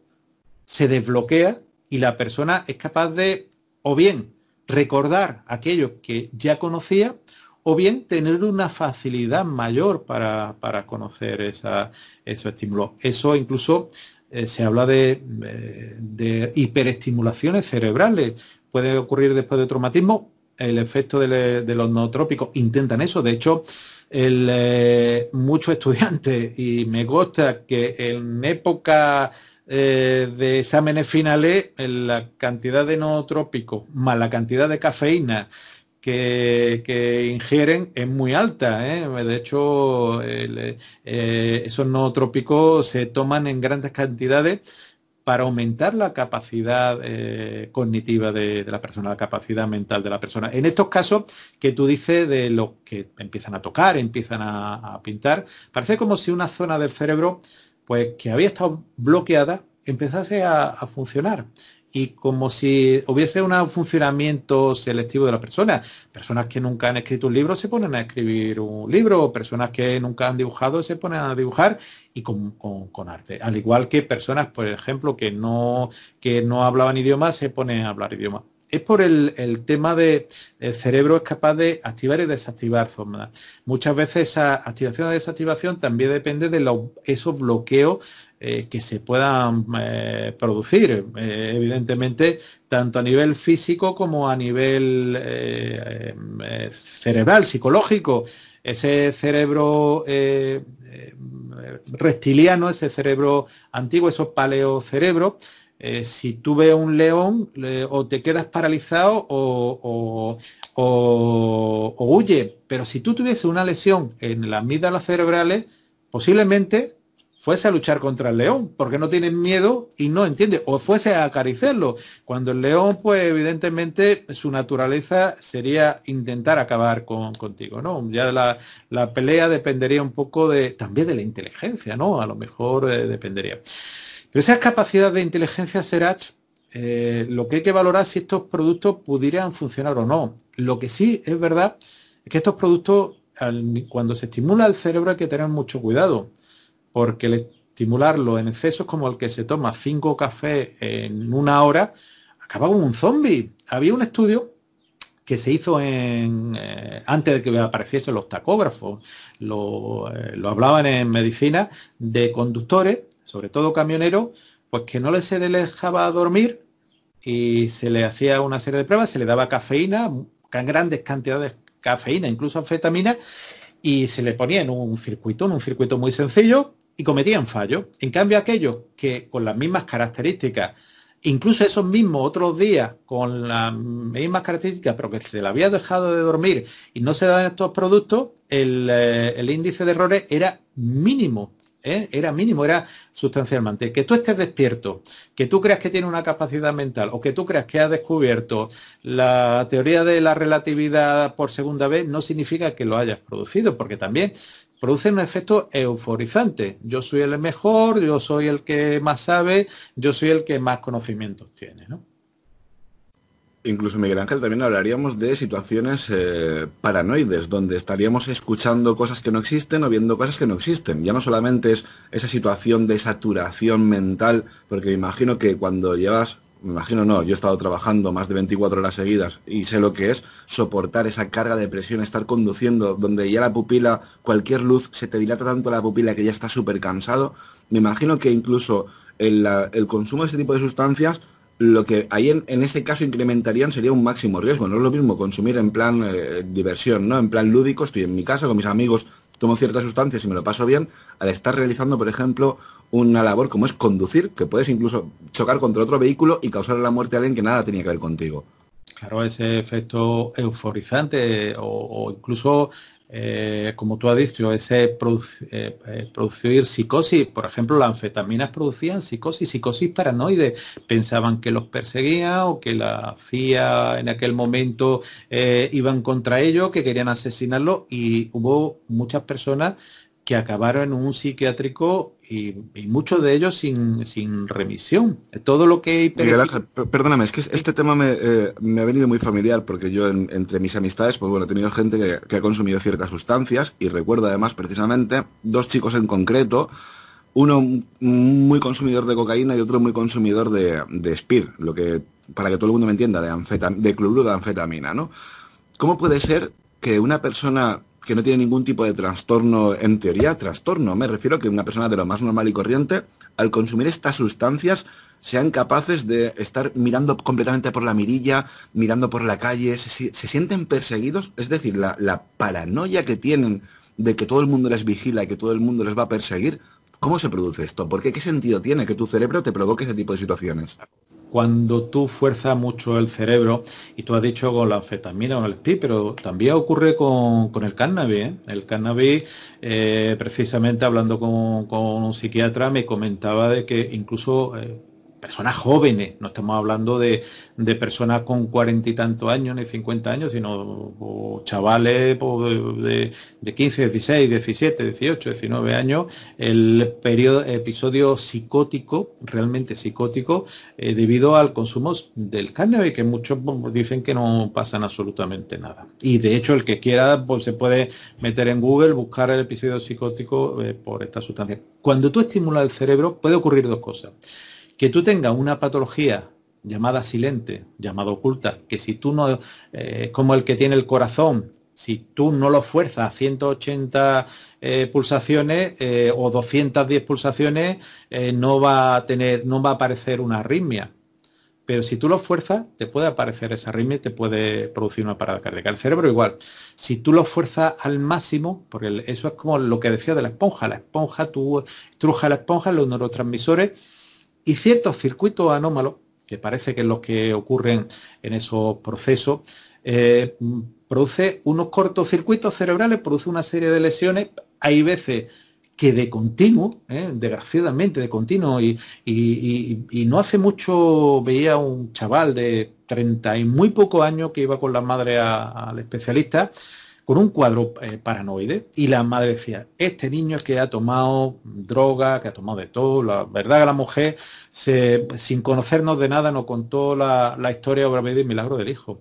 se desbloquea y la persona es capaz de o bien recordar aquello que ya conocía o bien tener una facilidad mayor para conocer esos estímulos. Eso incluso se habla de hiperestimulaciones cerebrales. Puede ocurrir después de traumatismo. El efecto de los nootrópicos intentan eso. De hecho, muchos estudiantes, y me consta que en época de exámenes finales, la cantidad de nootrópicos más la cantidad de cafeína que ingieren es muy alta. De hecho, esos nootrópicos se toman en grandes cantidades para aumentar la capacidad cognitiva de la persona, la capacidad mental de la persona. En estos casos que tú dices de los que empiezan a tocar, empiezan a pintar, parece como si una zona del cerebro pues que había estado bloqueada empezase a funcionar. Y como si hubiese un funcionamiento selectivo de la persona. Personas que nunca han escrito un libro se ponen a escribir un libro, personas que nunca han dibujado se ponen a dibujar y con arte. Al igual que personas, por ejemplo, que no hablaban idiomas se ponen a hablar idiomas. Es por el tema de el cerebro es capaz de activar y desactivar zonas. Muchas veces esa activación y desactivación también depende de esos bloqueos que se puedan producir, evidentemente, tanto a nivel físico como a nivel cerebral, psicológico. Ese cerebro reptiliano, ese cerebro antiguo, esos paleocerebros, si tú ves un león, o te quedas paralizado o huye. Pero si tú tuviese una lesión en las amígdalas cerebrales, posiblemente fuese a luchar contra el león, porque no tienes miedo y no entiende, o fuese a acariciarlo, cuando el león, pues evidentemente su naturaleza sería intentar acabar contigo, ¿no? Ya la pelea dependería un poco también de la inteligencia, ¿no? A lo mejor dependería. Pero esas capacidades de inteligencia, Serach, lo que hay que valorar es si estos productos pudieran funcionar o no. Lo que sí es verdad es que estos productos, cuando se estimula el cerebro, hay que tener mucho cuidado, porque el estimularlo en exceso es como el que se toma 5 cafés en una hora, acaba como un zombie. Había un estudio que se hizo antes de que apareciesen los tacógrafos, lo hablaban en medicina, de conductores, sobre todo camioneros, pues que no les se dejaba dormir y se le hacía una serie de pruebas, se le daba cafeína, grandes cantidades de cafeína, incluso anfetamina, y se le ponía en un circuito muy sencillo, y cometían fallos. En cambio, aquellos que con las mismas características, incluso esos mismos otros días con las mismas características, pero que se le había dejado de dormir y no se daban estos productos, el índice de errores era mínimo. Era mínimo, era sustancialmente. Que tú estés despierto, que tú creas que tienes una capacidad mental, o que tú creas que has descubierto la teoría de la relatividad por segunda vez, no significa que lo hayas producido, porque también produce un efecto euforizante. Yo soy el mejor, yo soy el que más sabe, yo soy el que más conocimientos tiene, ¿no? Incluso, Miguel Ángel, también hablaríamos de situaciones paranoides, donde estaríamos escuchando cosas que no existen o viendo cosas que no existen. Ya no solamente es esa situación de saturación mental, porque me imagino que cuando llevas, me imagino no, yo he estado trabajando más de 24 horas seguidas y sé lo que es soportar esa carga de presión, estar conduciendo, donde ya la pupila, cualquier luz, se te dilata tanto la pupila que ya estás súper cansado. Me imagino que incluso el consumo de ese tipo de sustancias, lo que ahí en ese caso incrementarían sería un máximo riesgo. No es lo mismo consumir en plan diversión, ¿no? En plan lúdico, estoy en mi casa con mis amigos, tomo ciertas sustancias y me lo paso bien, al estar realizando, por ejemplo, una labor como es conducir, que puedes incluso chocar contra otro vehículo y causar la muerte a alguien que nada tenía que ver contigo. Claro, ese efecto euforizante o incluso, como tú has dicho, producir psicosis. Por ejemplo, las anfetaminas producían psicosis paranoide. Pensaban que los perseguían o que la CIA en aquel momento iban contra ellos, que querían asesinarlos, y hubo muchas personas que acabaron en un psiquiátrico y muchos de ellos sin remisión. Todo lo que Miguel Ángel, perdóname, es que este tema me ha venido muy familiar porque yo entre mis amistades, pues bueno, he tenido gente que ha consumido ciertas sustancias y recuerdo además precisamente dos chicos en concreto, uno muy consumidor de cocaína y otro muy consumidor de speed, lo que, para que todo el mundo me entienda, de cloruro de anfetamina, ¿no? ¿Cómo puede ser que una persona que no tiene ningún tipo de trastorno, en teoría trastorno, me refiero a que una persona de lo más normal y corriente, al consumir estas sustancias, sean capaces de estar mirando completamente por la mirilla, mirando por la calle, se sienten perseguidos? Es decir, la paranoia que tienen de que todo el mundo les vigila y que todo el mundo les va a perseguir, ¿cómo se produce esto? ¿Por qué? ¿Qué sentido tiene que tu cerebro te provoque ese tipo de situaciones? cuando tú fuerzas mucho el cerebro, y tú has dicho con la anfetamina o el speed, pero también ocurre con el cannabis, ¿eh? El cannabis, precisamente hablando con un psiquiatra, me comentaba de que incluso personas jóvenes, no estamos hablando de personas con 40 y tantos años ni 50 años, sino chavales pues, de 15, 16, 17, 18, 19 años, episodio psicótico, realmente psicótico, debido al consumo del cannabis, que muchos pues, dicen que no pasan absolutamente nada. Y de hecho, el que quiera pues, se puede meter en Google, buscar el episodio psicótico por esta sustancia. Cuando tú estimulas el cerebro, puede ocurrir dos cosas. Que tú tengas una patología llamada silente, llamada oculta, que si tú no, como el que tiene el corazón, si tú no lo fuerzas a 180 pulsaciones o 210 pulsaciones, no va a tener, no va a aparecer una arritmia. Pero si tú lo fuerzas, te puede aparecer esa arritmia y te puede producir una parada cardíaca. El cerebro igual. Si tú lo fuerzas al máximo, porque eso es como lo que decía de la esponja. La esponja, tú estrujas la esponja, los neurotransmisores, y ciertos circuitos anómalos, que parece que es lo que ocurren en esos procesos, produce unos cortocircuitos cerebrales, produce una serie de lesiones. Hay veces que de continuo, desgraciadamente de continuo, y no hace mucho veía un chaval de 30 y muy pocos años que iba con la madre al especialista con un cuadro paranoide, y la madre decía, este niño que ha tomado droga, que ha tomado de todo. La verdad que la mujer, sin conocernos de nada, nos contó la historia, obra y milagro del hijo.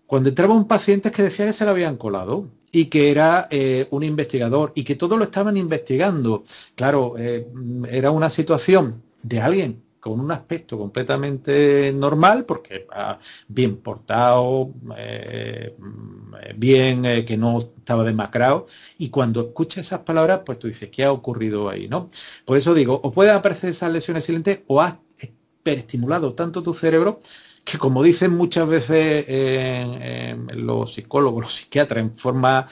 Cuando entraba un paciente es que decía que se lo habían colado y que era un investigador y que todo lo estaban investigando. Claro, era una situación de alguien con un aspecto completamente normal, porque bien portado, bien, que no estaba demacrado, y cuando escuchas esas palabras, pues tú dices, ¿qué ha ocurrido ahí, no? Por eso digo, o pueden aparecer esas lesiones silentes, o has hiperestimulado tanto tu cerebro que, como dicen muchas veces los psicólogos, los psiquiatras, en forma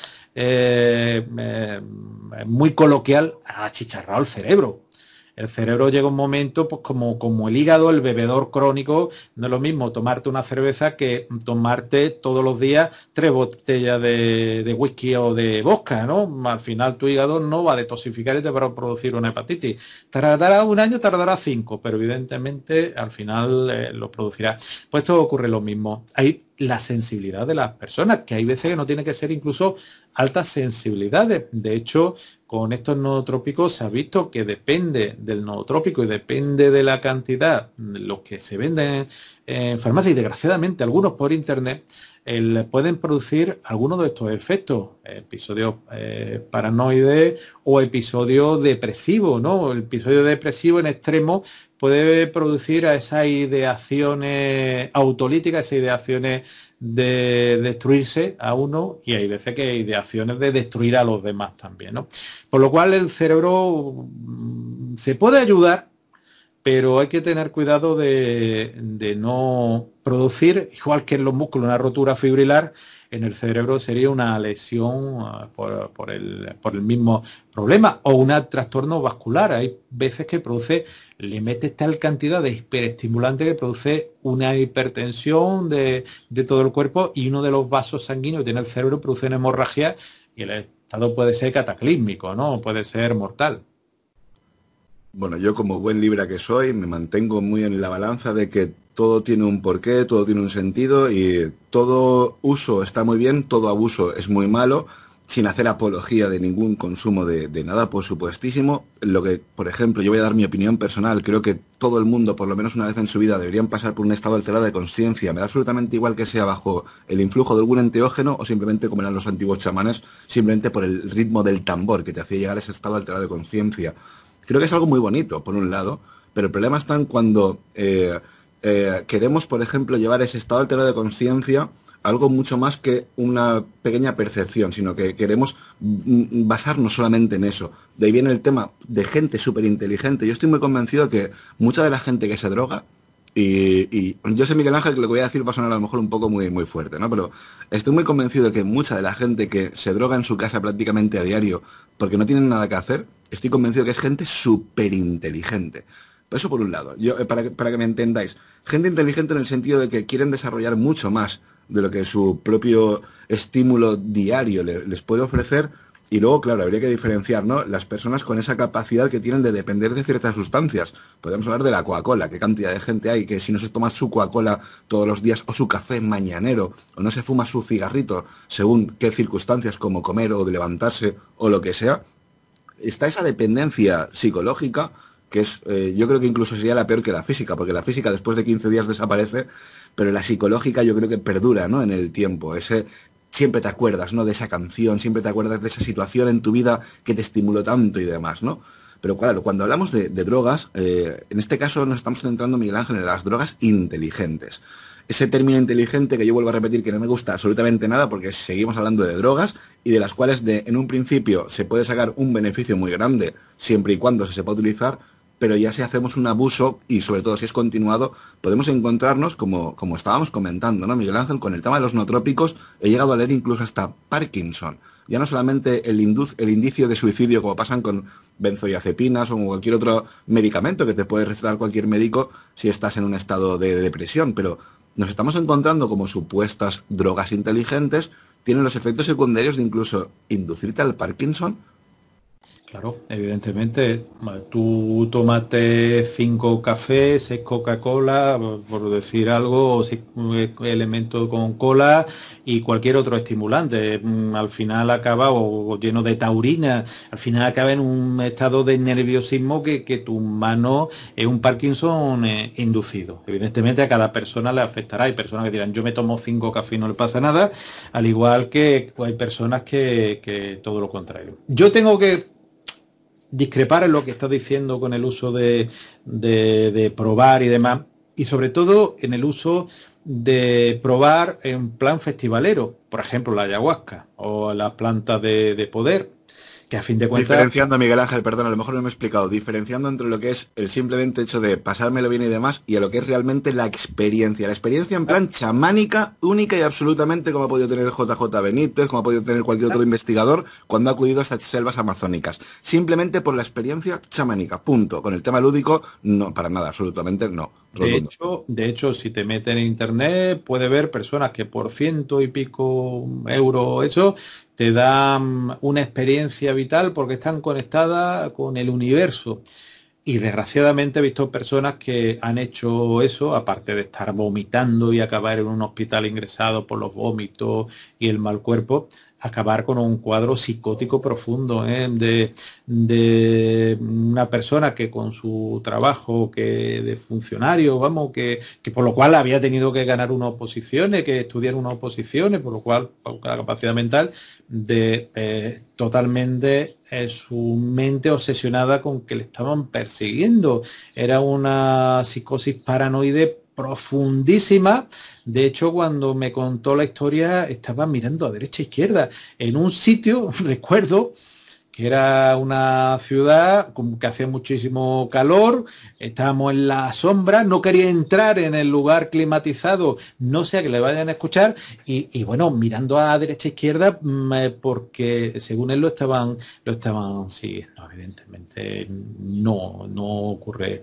muy coloquial, ha achicharrado el cerebro. El cerebro llega un momento, pues como el hígado, el bebedor crónico. No es lo mismo tomarte una cerveza que tomarte todos los días 3 botellas de whisky o de vodka, ¿no? Al final tu hígado no va a detoxificar y te va a producir una hepatitis. Tardará un año, tardará 5, pero evidentemente al final lo producirá. Pues esto ocurre lo mismo. Hay la sensibilidad de las personas, que hay veces que no tiene que ser incluso altas sensibilidades. De hecho, con estos nootrópicos se ha visto que depende del nootrópico y depende de la cantidad, los que se venden en farmacia, y desgraciadamente algunos por internet, pueden producir algunos de estos efectos, episodios paranoides o episodios depresivos, ¿no? El episodio depresivo en extremo puede producir a esas ideaciones autolíticas, esas ideaciones de destruirse a uno, y hay veces que hay ideaciones de destruir a los demás también, ¿no? Por lo cual el cerebro se puede ayudar, pero hay que tener cuidado de no producir, igual que en los músculos, una rotura fibrilar. En el cerebro sería una lesión por el mismo problema, o un trastorno vascular. Hay veces que produce, le metes tal cantidad de hiperestimulante que produce una hipertensión de todo el cuerpo, y uno de los vasos sanguíneos que tiene el cerebro produce una hemorragia, y el estado puede ser cataclísmico, ¿no? Puede ser mortal. Bueno, yo como buen libra que soy, me mantengo muy en la balanza de que todo tiene un porqué, todo tiene un sentido, y todo uso está muy bien, todo abuso es muy malo, sin hacer apología de ningún consumo de nada, por supuestísimo. Lo que, por ejemplo, yo voy a dar mi opinión personal, creo que todo el mundo, por lo menos una vez en su vida, deberían pasar por un estado alterado de conciencia. Me da absolutamente igual que sea bajo el influjo de algún enteógeno o simplemente como eran los antiguos chamanes, simplemente por el ritmo del tambor que te hacía llegar a ese estado alterado de conciencia. Creo que es algo muy bonito, por un lado, pero el problema está en cuando queremos, por ejemplo, llevar ese estado alterado de conciencia a algo mucho más que una pequeña percepción, sino que queremos basarnos solamente en eso. De ahí viene el tema de gente súper inteligente. Yo estoy muy convencido de que mucha de la gente que se droga, y yo sé, Miguel Ángel, que lo que voy a decir va a sonar a lo mejor un poco muy fuerte, ¿no? Pero estoy muy convencido de que mucha de la gente que se droga en su casa prácticamente a diario porque no tienen nada que hacer, estoy convencido que es gente súper inteligente. Eso por un lado. Yo, para que me entendáis, gente inteligente en el sentido de que quieren desarrollar mucho más de lo que su propio estímulo diario les puede ofrecer. Y luego, claro, habría que diferenciar, ¿no? Las personas con esa capacidad que tienen de depender de ciertas sustancias. Podemos hablar de la Coca-Cola. ¿Qué cantidad de gente hay que, si no se toma su Coca-Cola todos los días, o su café mañanero, o no se fuma su cigarrito, según qué circunstancias, como comer o de levantarse o lo que sea, está esa dependencia psicológica que es, yo creo que incluso sería la peor que la física, porque la física después de 15 días desaparece, pero la psicológica yo creo que perdura, ¿no? En el tiempo. Siempre te acuerdas, ¿no? De esa canción, siempre te acuerdas de esa situación en tu vida que te estimuló tanto y demás, ¿no? Pero claro, cuando hablamos de drogas, en este caso nos estamos centrando, Miguel Ángel, en las drogas inteligentes. Ese término inteligente que yo vuelvo a repetir que no me gusta absolutamente nada, porque seguimos hablando de drogas y de las cuales en un principio se puede sacar un beneficio muy grande siempre y cuando se sepa utilizar, pero ya si hacemos un abuso, y sobre todo si es continuado, podemos encontrarnos, como estábamos comentando, ¿no, Miguel Ángel? Con el tema de los nootrópicos, he llegado a leer incluso hasta Parkinson. Ya no solamente el indicio de suicidio, como pasan con benzodiazepinas o cualquier otro medicamento que te puede recetar cualquier médico si estás en un estado de depresión, pero nos estamos encontrando como supuestas drogas inteligentes, tienen los efectos secundarios de incluso inducirte al Parkinson. Claro, evidentemente, tú tómate 5 cafés, 6 Coca-Cola, por decir algo, o 6 elementos con cola y cualquier otro estimulante. Al final acaba o lleno de taurina, al final acaba en un estado de nerviosismo que tu mano es un Parkinson inducido. Evidentemente a cada persona le afectará. Hay personas que dirán, yo me tomo 5 cafés y no le pasa nada, al igual que hay personas que todo lo contrario. Yo tengo que discrepar en lo que estás diciendo con el uso de probar y demás, y sobre todo en el uso de probar en plan festivalero, por ejemplo la ayahuasca o las plantas de poder, que a fin de cuentas... Diferenciando, Miguel Ángel, perdón, a lo mejor no me he explicado, diferenciando entre lo que es el simplemente hecho de pasármelo bien y demás y a lo que es realmente la experiencia en plan chamánica, única y absolutamente como ha podido tener JJ Benítez, como ha podido tener cualquier otro investigador cuando ha acudido a estas selvas amazónicas. Simplemente por la experiencia chamánica, punto. Con el tema lúdico, no, para nada, absolutamente no. De hecho, si te metes en internet, puede ver personas que por 100 y pico euros eso te dan una experiencia vital porque están conectadas con el universo. Y desgraciadamente he visto personas que han hecho eso, aparte de estar vomitando y acabar en un hospital ingresado por los vómitos y el mal cuerpo, acabar con un cuadro psicótico profundo, de una persona que con su trabajo que de funcionario, vamos, que por lo cual había tenido que ganar unas oposiciones, que estudiar unas oposiciones, por lo cual con la capacidad mental de totalmente su mente obsesionada con que le estaban persiguiendo. Era una psicosis paranoide profundísima. De hecho, cuando me contó la historia, estaba mirando a derecha e izquierda. En un sitio, recuerdo, que era una ciudad que hacía muchísimo calor, estábamos en la sombra, no quería entrar en el lugar climatizado, no sea que le vayan a escuchar, y bueno, mirando a derecha e izquierda, porque según él lo estaban siguiendo. Evidentemente no ocurre,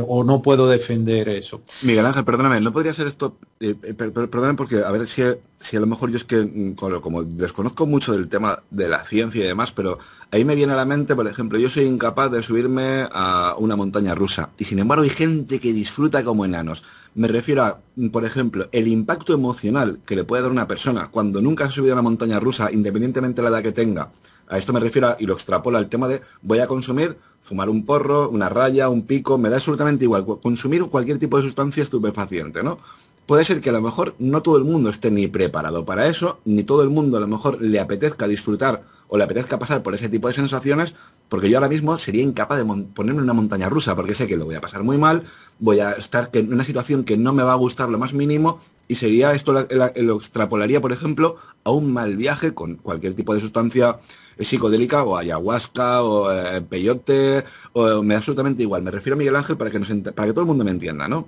o no puedo defender eso. Miguel Ángel, perdóname, ¿no podría ser esto? Perdóname porque a ver si a lo mejor yo es que como desconozco mucho del tema de la ciencia y demás, pero ahí me viene a la mente, por ejemplo, yo soy incapaz de subirme a una montaña rusa y sin embargo hay gente que disfruta como enanos. Me refiero a, por ejemplo, el impacto emocional que le puede dar una persona cuando nunca se ha subido a una montaña rusa, independientemente de la edad que tenga. A esto me refiero y lo extrapolo al tema de voy a consumir, fumar un porro, una raya, un pico, me da absolutamente igual, consumir cualquier tipo de sustancia estupefaciente, ¿no? Puede ser que a lo mejor no todo el mundo esté ni preparado para eso, ni todo el mundo a lo mejor le apetezca disfrutar o le apetezca pasar por ese tipo de sensaciones, porque yo ahora mismo sería incapaz de ponerme en una montaña rusa, porque sé que lo voy a pasar muy mal, voy a estar en una situación que no me va a gustar lo más mínimo, y sería esto lo extrapolaría, por ejemplo, a un mal viaje con cualquier tipo de sustancia psicodélica o ayahuasca o peyote, o me da absolutamente igual. Me refiero a Miguel Ángel para que todo el mundo me entienda, ¿no?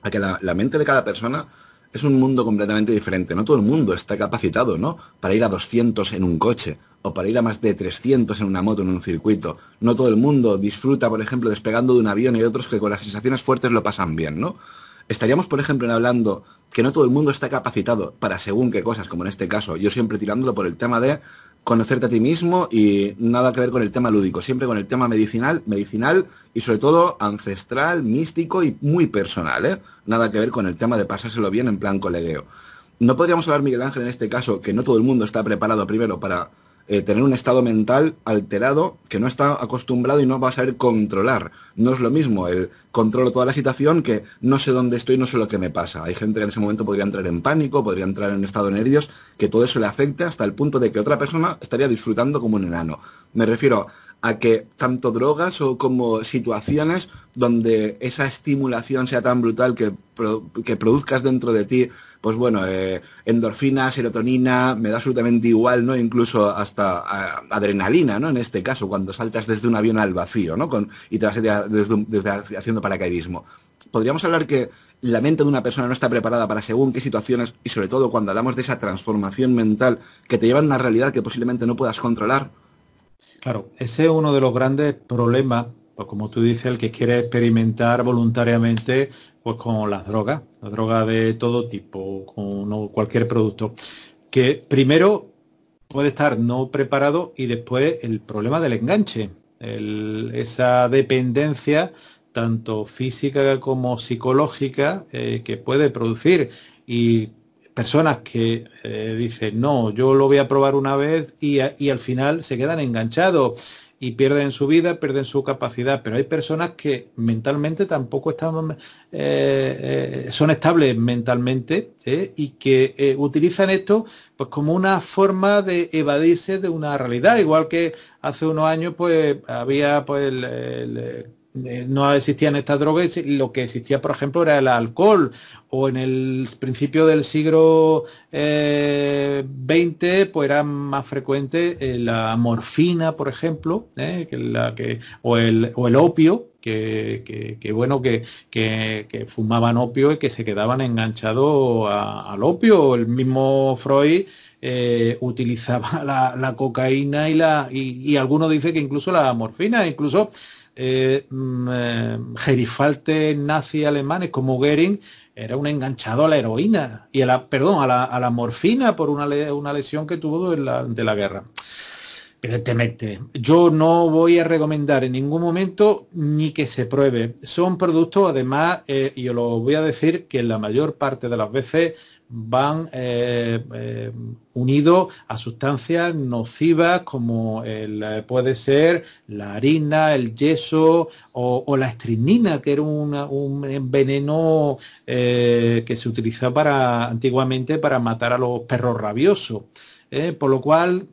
A que la mente de cada persona es un mundo completamente diferente. No todo el mundo está capacitado, ¿no? Para ir a 200 en un coche o para ir a más de 300 en una moto en un circuito. No todo el mundo disfruta, por ejemplo, despegando de un avión y hay otros que con las sensaciones fuertes lo pasan bien, ¿no? Estaríamos, por ejemplo, hablando que no todo el mundo está capacitado para según qué cosas, como en este caso. Yo siempre tirándolo por el tema de conocerte a ti mismo y nada que ver con el tema lúdico, siempre con el tema medicinal y sobre todo ancestral, místico y muy personal, ¿eh? Nada que ver con el tema de pasárselo bien en plan colegueo. No podríamos hablar, Miguel Ángel, en este caso, que no todo el mundo está preparado primero para tener un estado mental alterado que no está acostumbrado y no va a saber controlar. No es lo mismo el controlo toda la situación que no sé dónde estoy, no sé lo que me pasa. Hay gente que en ese momento podría entrar en pánico, podría entrar en un estado de nervios, que todo eso le afecte hasta el punto de que otra persona estaría disfrutando como un enano. Me refiero a que tanto drogas o como situaciones donde esa estimulación sea tan brutal que produzcas dentro de ti, pues bueno, endorfina, serotonina, me da absolutamente igual, ¿no? Incluso hasta adrenalina, ¿no? En este caso, cuando saltas desde un avión al vacío, ¿no? Y te vas desde haciendo paracaidismo. Podríamos hablar que la mente de una persona no está preparada para según qué situaciones, y sobre todo cuando hablamos de esa transformación mental que te lleva a una realidad que posiblemente no puedas controlar. Claro, ese es uno de los grandes problemas, pues como tú dices, el que quiere experimentar voluntariamente pues con las drogas de todo tipo, con cualquier producto, que primero puede estar no preparado y después el problema del enganche, esa dependencia tanto física como psicológica que puede producir y personas que dicen no, yo lo voy a probar una vez y al final se quedan enganchados y pierden su vida, pierden su capacidad, pero hay personas que mentalmente tampoco están, son estables mentalmente y que utilizan esto pues como una forma de evadirse de una realidad, igual que hace unos años pues había pues no existían estas drogas y lo que existía por ejemplo era el alcohol o en el principio del siglo XX pues era más frecuente la morfina por ejemplo o el opio bueno que fumaban opio y que se quedaban enganchados al opio. El mismo Freud utilizaba la cocaína y algunos dicen que incluso la morfina, incluso gerifaltes nazis alemanes como Goering era un enganchado a la heroína y a la morfina por una lesión que tuvo de la guerra. Evidentemente, yo no voy a recomendar en ningún momento ni que se pruebe. Son productos, además, y os lo voy a decir, que la mayor parte de las veces van unidos a sustancias nocivas como puede ser la harina, el yeso o la estrinina, que era un veneno que se utilizaba antiguamente para matar a los perros rabiosos. Por lo cual,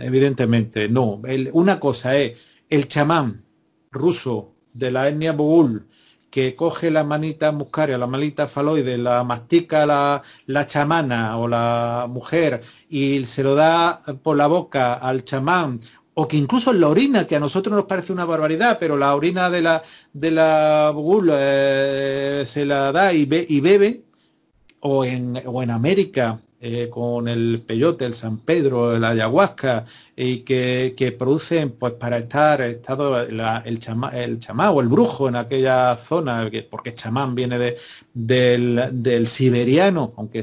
evidentemente, no. Una cosa es el chamán ruso de la etnia bogul que coge la manita muscaria, la manita faloide, la mastica la chamana o la mujer y se lo da por la boca al chamán, o que incluso en la orina, que a nosotros nos parece una barbaridad, pero la orina de la bogul se la da y bebe, o en América con el peyote, el San Pedro, el ayahuasca, y que producen pues para estado el chamán o el brujo en aquella zona, porque chamán viene del siberiano, aunque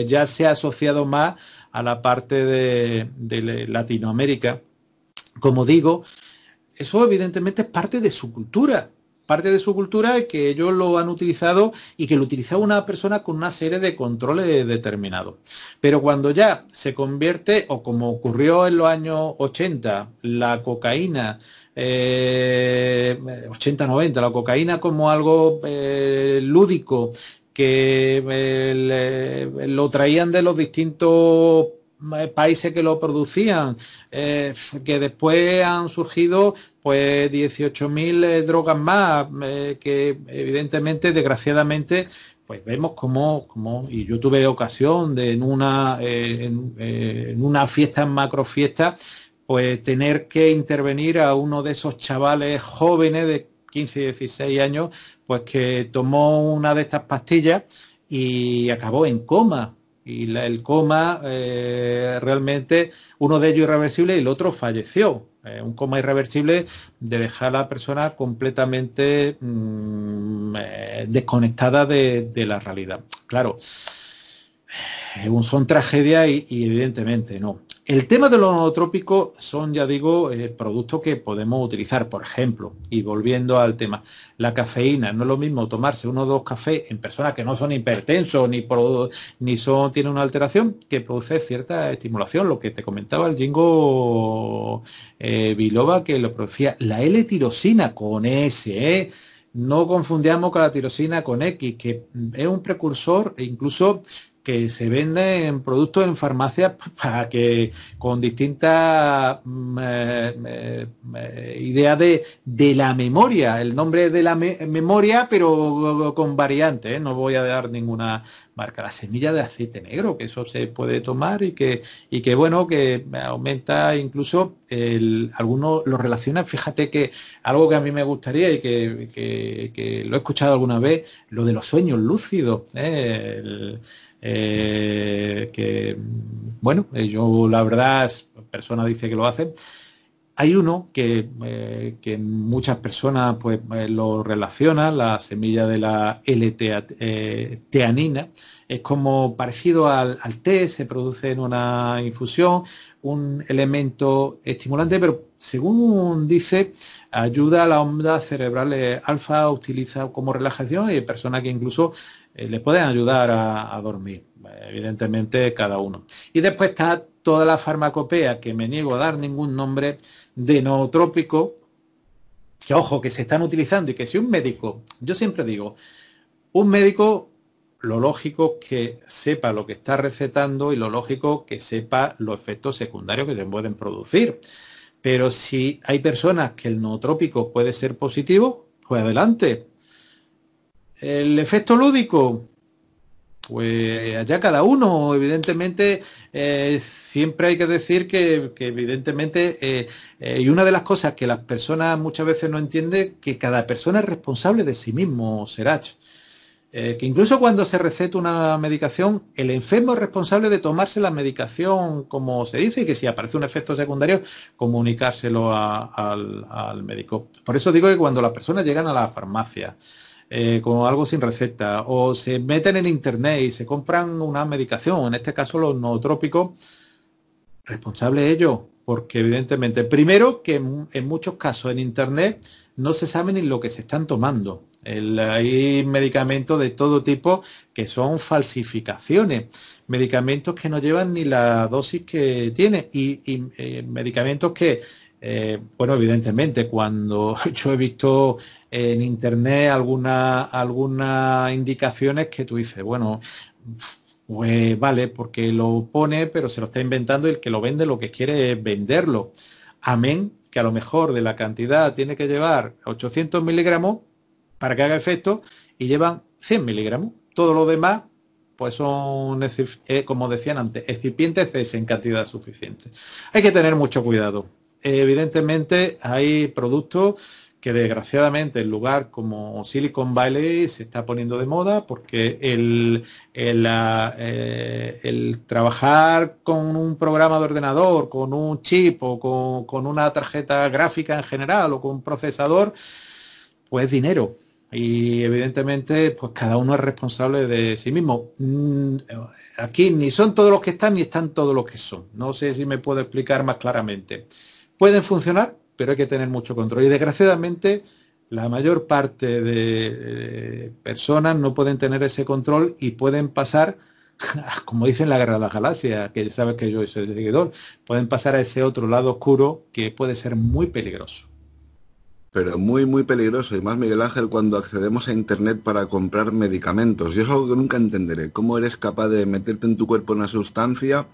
ya se ha asociado más a la parte de Latinoamérica. Como digo, eso evidentemente es parte de su cultura es que ellos lo han utilizado y que lo utilizaba una persona con una serie de controles determinados. Pero cuando ya se convierte, o como ocurrió en los años 80, la cocaína, 80-90, la cocaína como algo lúdico, que lo traían de los distintos países que lo producían, que después han surgido pues 18.000 drogas más, que evidentemente, desgraciadamente, pues vemos y yo tuve ocasión de en una fiesta, en macro fiesta, pues tener que intervenir a uno de esos chavales jóvenes de 15 y 16 años, pues que tomó una de estas pastillas y acabó en coma. Y el coma realmente, uno de ellos irreversible y el otro falleció. Un coma irreversible de dejar a la persona completamente desconectada de la realidad. Claro, son tragedias y evidentemente no. El tema de los nootrópicos son, ya digo, productos que podemos utilizar, por ejemplo, y volviendo al tema, la cafeína. No es lo mismo tomarse uno o dos cafés en personas que no son hipertensos tienen una alteración, que produce cierta estimulación. Lo que te comentaba el Jingo Biloba, que lo producía la L-tirosina con S, no confundamos con la tirosina con X, que es un precursor e incluso que se venden productos en farmacias para que con distintas ideas de la memoria, el nombre de la memoria, pero con variantes, ¿eh? No voy a dar ninguna marca. La semilla de aceite negro, que eso se puede tomar y que bueno, que aumenta incluso algunos lo relacionan, fíjate que algo que a mí me gustaría y que lo he escuchado alguna vez, lo de los sueños lúcidos, ¿eh? Que bueno, yo la verdad, personas dicen que lo hacen. Hay uno que muchas personas pues lo relacionan, la semilla de la L-teanina, es como parecido al té, se produce en una infusión, un elemento estimulante, pero según dice, ayuda a las ondas cerebrales alfa, utiliza como relajación y hay personas que incluso le pueden ayudar a dormir, evidentemente cada uno. Y después está toda la farmacopea, que me niego a dar ningún nombre, de nootrópico, que ojo, que se están utilizando y que si un médico, yo siempre digo, un médico, lo lógico es que sepa lo que está recetando y lo lógico que sepa los efectos secundarios que se pueden producir. Pero si hay personas que el nootrópico puede ser positivo, pues adelante. El efecto lúdico, pues allá cada uno, evidentemente, siempre hay que decir que evidentemente, y una de las cosas que las personas muchas veces no entienden, que cada persona es responsable de sí mismo, Serach. Que incluso cuando se receta una medicación, el enfermo es responsable de tomarse la medicación como se dice y que si aparece un efecto secundario, comunicárselo al médico. Por eso digo que cuando las personas llegan a la farmacia, con algo sin receta, o se meten en internet y se compran una medicación, en este caso los nootrópicos, responsable ellos, porque evidentemente, primero que en muchos casos en internet no se sabe ni lo que se están tomando. Hay medicamentos de todo tipo que son falsificaciones, medicamentos que no llevan ni la dosis que tiene y medicamentos que bueno, evidentemente, cuando yo he visto en internet algunas indicaciones que tú dices, bueno, pues vale, porque lo pone, pero se lo está inventando y el que lo vende lo que quiere es venderlo. Amén, que a lo mejor de la cantidad tiene que llevar 800 miligramos para que haga efecto y llevan 100 miligramos. Todo lo demás, pues son, como decían antes, excipientes en cantidad suficiente. Hay que tener mucho cuidado. Evidentemente hay productos que desgraciadamente el lugar como Silicon Valley se está poniendo de moda porque el trabajar con un programa de ordenador, con un chip o con una tarjeta gráfica en general o con un procesador, pues es dinero. Y evidentemente pues cada uno es responsable de sí mismo. Aquí ni son todos los que están ni están todos los que son. No sé si me puedo explicar más claramente. Pueden funcionar, pero hay que tener mucho control. Y desgraciadamente, la mayor parte de personas no pueden tener ese control y pueden pasar, como dicen la Guerra de las Galaxias, que sabes que yo soy seguidor, pueden pasar a ese otro lado oscuro que puede ser muy peligroso. Pero muy, muy peligroso. Y más, Miguel Ángel, cuando accedemos a Internet para comprar medicamentos. Yo es algo que nunca entenderé. ¿Cómo eres capaz de meterte en tu cuerpo una sustancia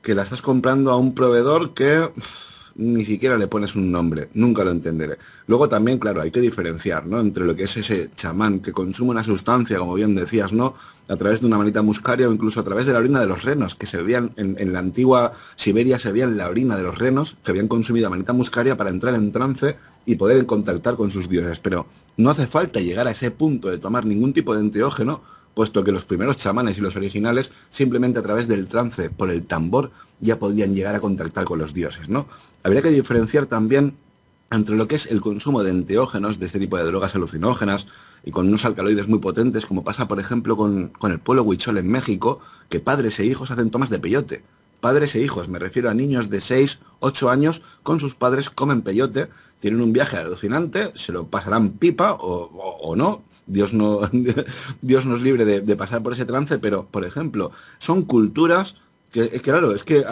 que la estás comprando a un proveedor que ni siquiera le pones un nombre? Nunca lo entenderé. Luego también, claro, hay que diferenciar, ¿no?, entre lo que es ese chamán que consume una sustancia, como bien decías, ¿no?, a través de una manita muscaria o incluso a través de la orina de los renos, que se veían en la antigua Siberia, se veían la orina de los renos que habían consumido manita muscaria para entrar en trance y poder contactar con sus dioses. Pero no hace falta llegar a ese punto de tomar ningún tipo de enteógeno, puesto que los primeros chamanes y los originales, simplemente a través del trance, por el tambor, ya podían llegar a contactar con los dioses, ¿no? Habría que diferenciar también entre lo que es el consumo de enteógenos, de este tipo de drogas alucinógenas, y con unos alcaloides muy potentes, como pasa, por ejemplo, con el pueblo huichol en México, que padres e hijos hacen tomas de peyote. Padres e hijos, me refiero a niños de 6, 8 años, con sus padres comen peyote, tienen un viaje alucinante, se lo pasarán pipa o no, Dios, no, Dios nos libre de pasar por ese trance, pero, por ejemplo, son culturas Claro, es que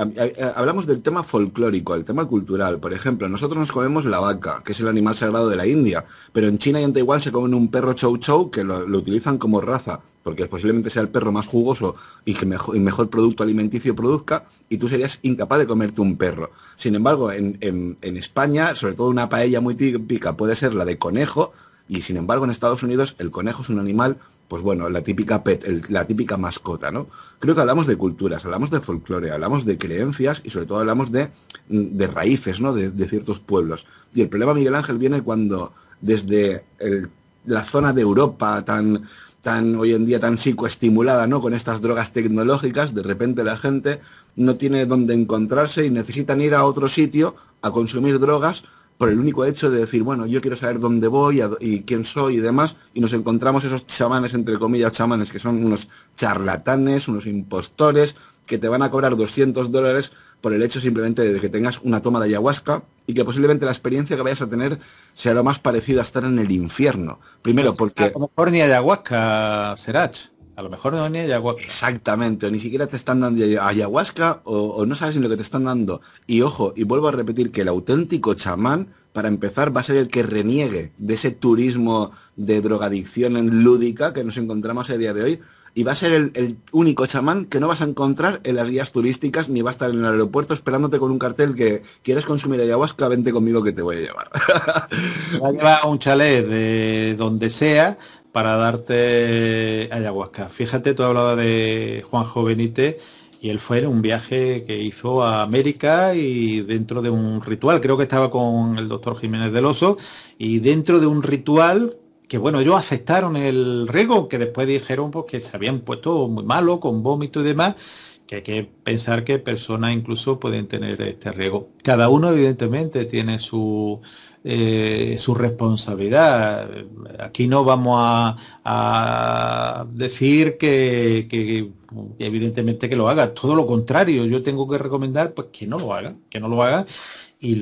hablamos del tema folclórico, el tema cultural. Por ejemplo, nosotros nos comemos la vaca, que es el animal sagrado de la India, pero en China y en Taiwán se comen un perro chow chow que lo utilizan como raza, porque posiblemente sea el perro más jugoso y que mejor producto alimenticio produzca, y tú serías incapaz de comerte un perro. Sin embargo, en España, sobre todo una paella muy típica puede ser la de conejo, y sin embargo en Estados Unidos el conejo es un animal, pues bueno, la típica pet, la típica mascota, ¿no? Creo que hablamos de culturas, hablamos de folclore, hablamos de creencias y sobre todo hablamos de raíces, ¿no? De ciertos pueblos. Y el problema, Miguel Ángel, viene cuando desde la zona de Europa tan hoy en día tan psicoestimulada, ¿no? Con estas drogas tecnológicas, de repente la gente no tiene dónde encontrarse y necesitan ir a otro sitio a consumir drogas por el único hecho de decir, bueno, yo quiero saber dónde voy y quién soy y demás, y nos encontramos esos chamanes, entre comillas, chamanes, que son unos charlatanes, unos impostores, que te van a cobrar $200 por el hecho simplemente de que tengas una toma de ayahuasca y que posiblemente la experiencia que vayas a tener sea lo más parecido a estar en el infierno. Primero A porque... lo mejor ni ayahuasca, Serach. A lo mejor no ni ayahuasca. Exactamente, o ni siquiera te están dando ayahuasca o no sabes ni lo que te están dando. Y ojo, y vuelvo a repetir que el auténtico chamán, para empezar, va a ser el que reniegue de ese turismo de drogadicción en lúdica que nos encontramos a día de hoy. Y va a ser el único chamán que no vas a encontrar en las guías turísticas ni va a estar en el aeropuerto esperándote con un cartel que quieres consumir ayahuasca, vente conmigo que te voy a llevar. Te va a llevar a un chalet de donde sea para darte ayahuasca. Fíjate, tú hablabas de Juanjo Benítez y él fue en un viaje que hizo a América y dentro de un ritual, creo que estaba con el doctor Jiménez del Oso, y dentro de un ritual que bueno, ellos aceptaron el riesgo, que después dijeron pues, que se habían puesto muy malo, con vómito y demás, que hay que pensar que personas incluso pueden tener este riesgo. Cada uno evidentemente tiene su responsabilidad. Aquí no vamos a decir que evidentemente que lo haga. Todo lo contrario, yo tengo que recomendar pues que no lo hagan, que no lo hagan. Y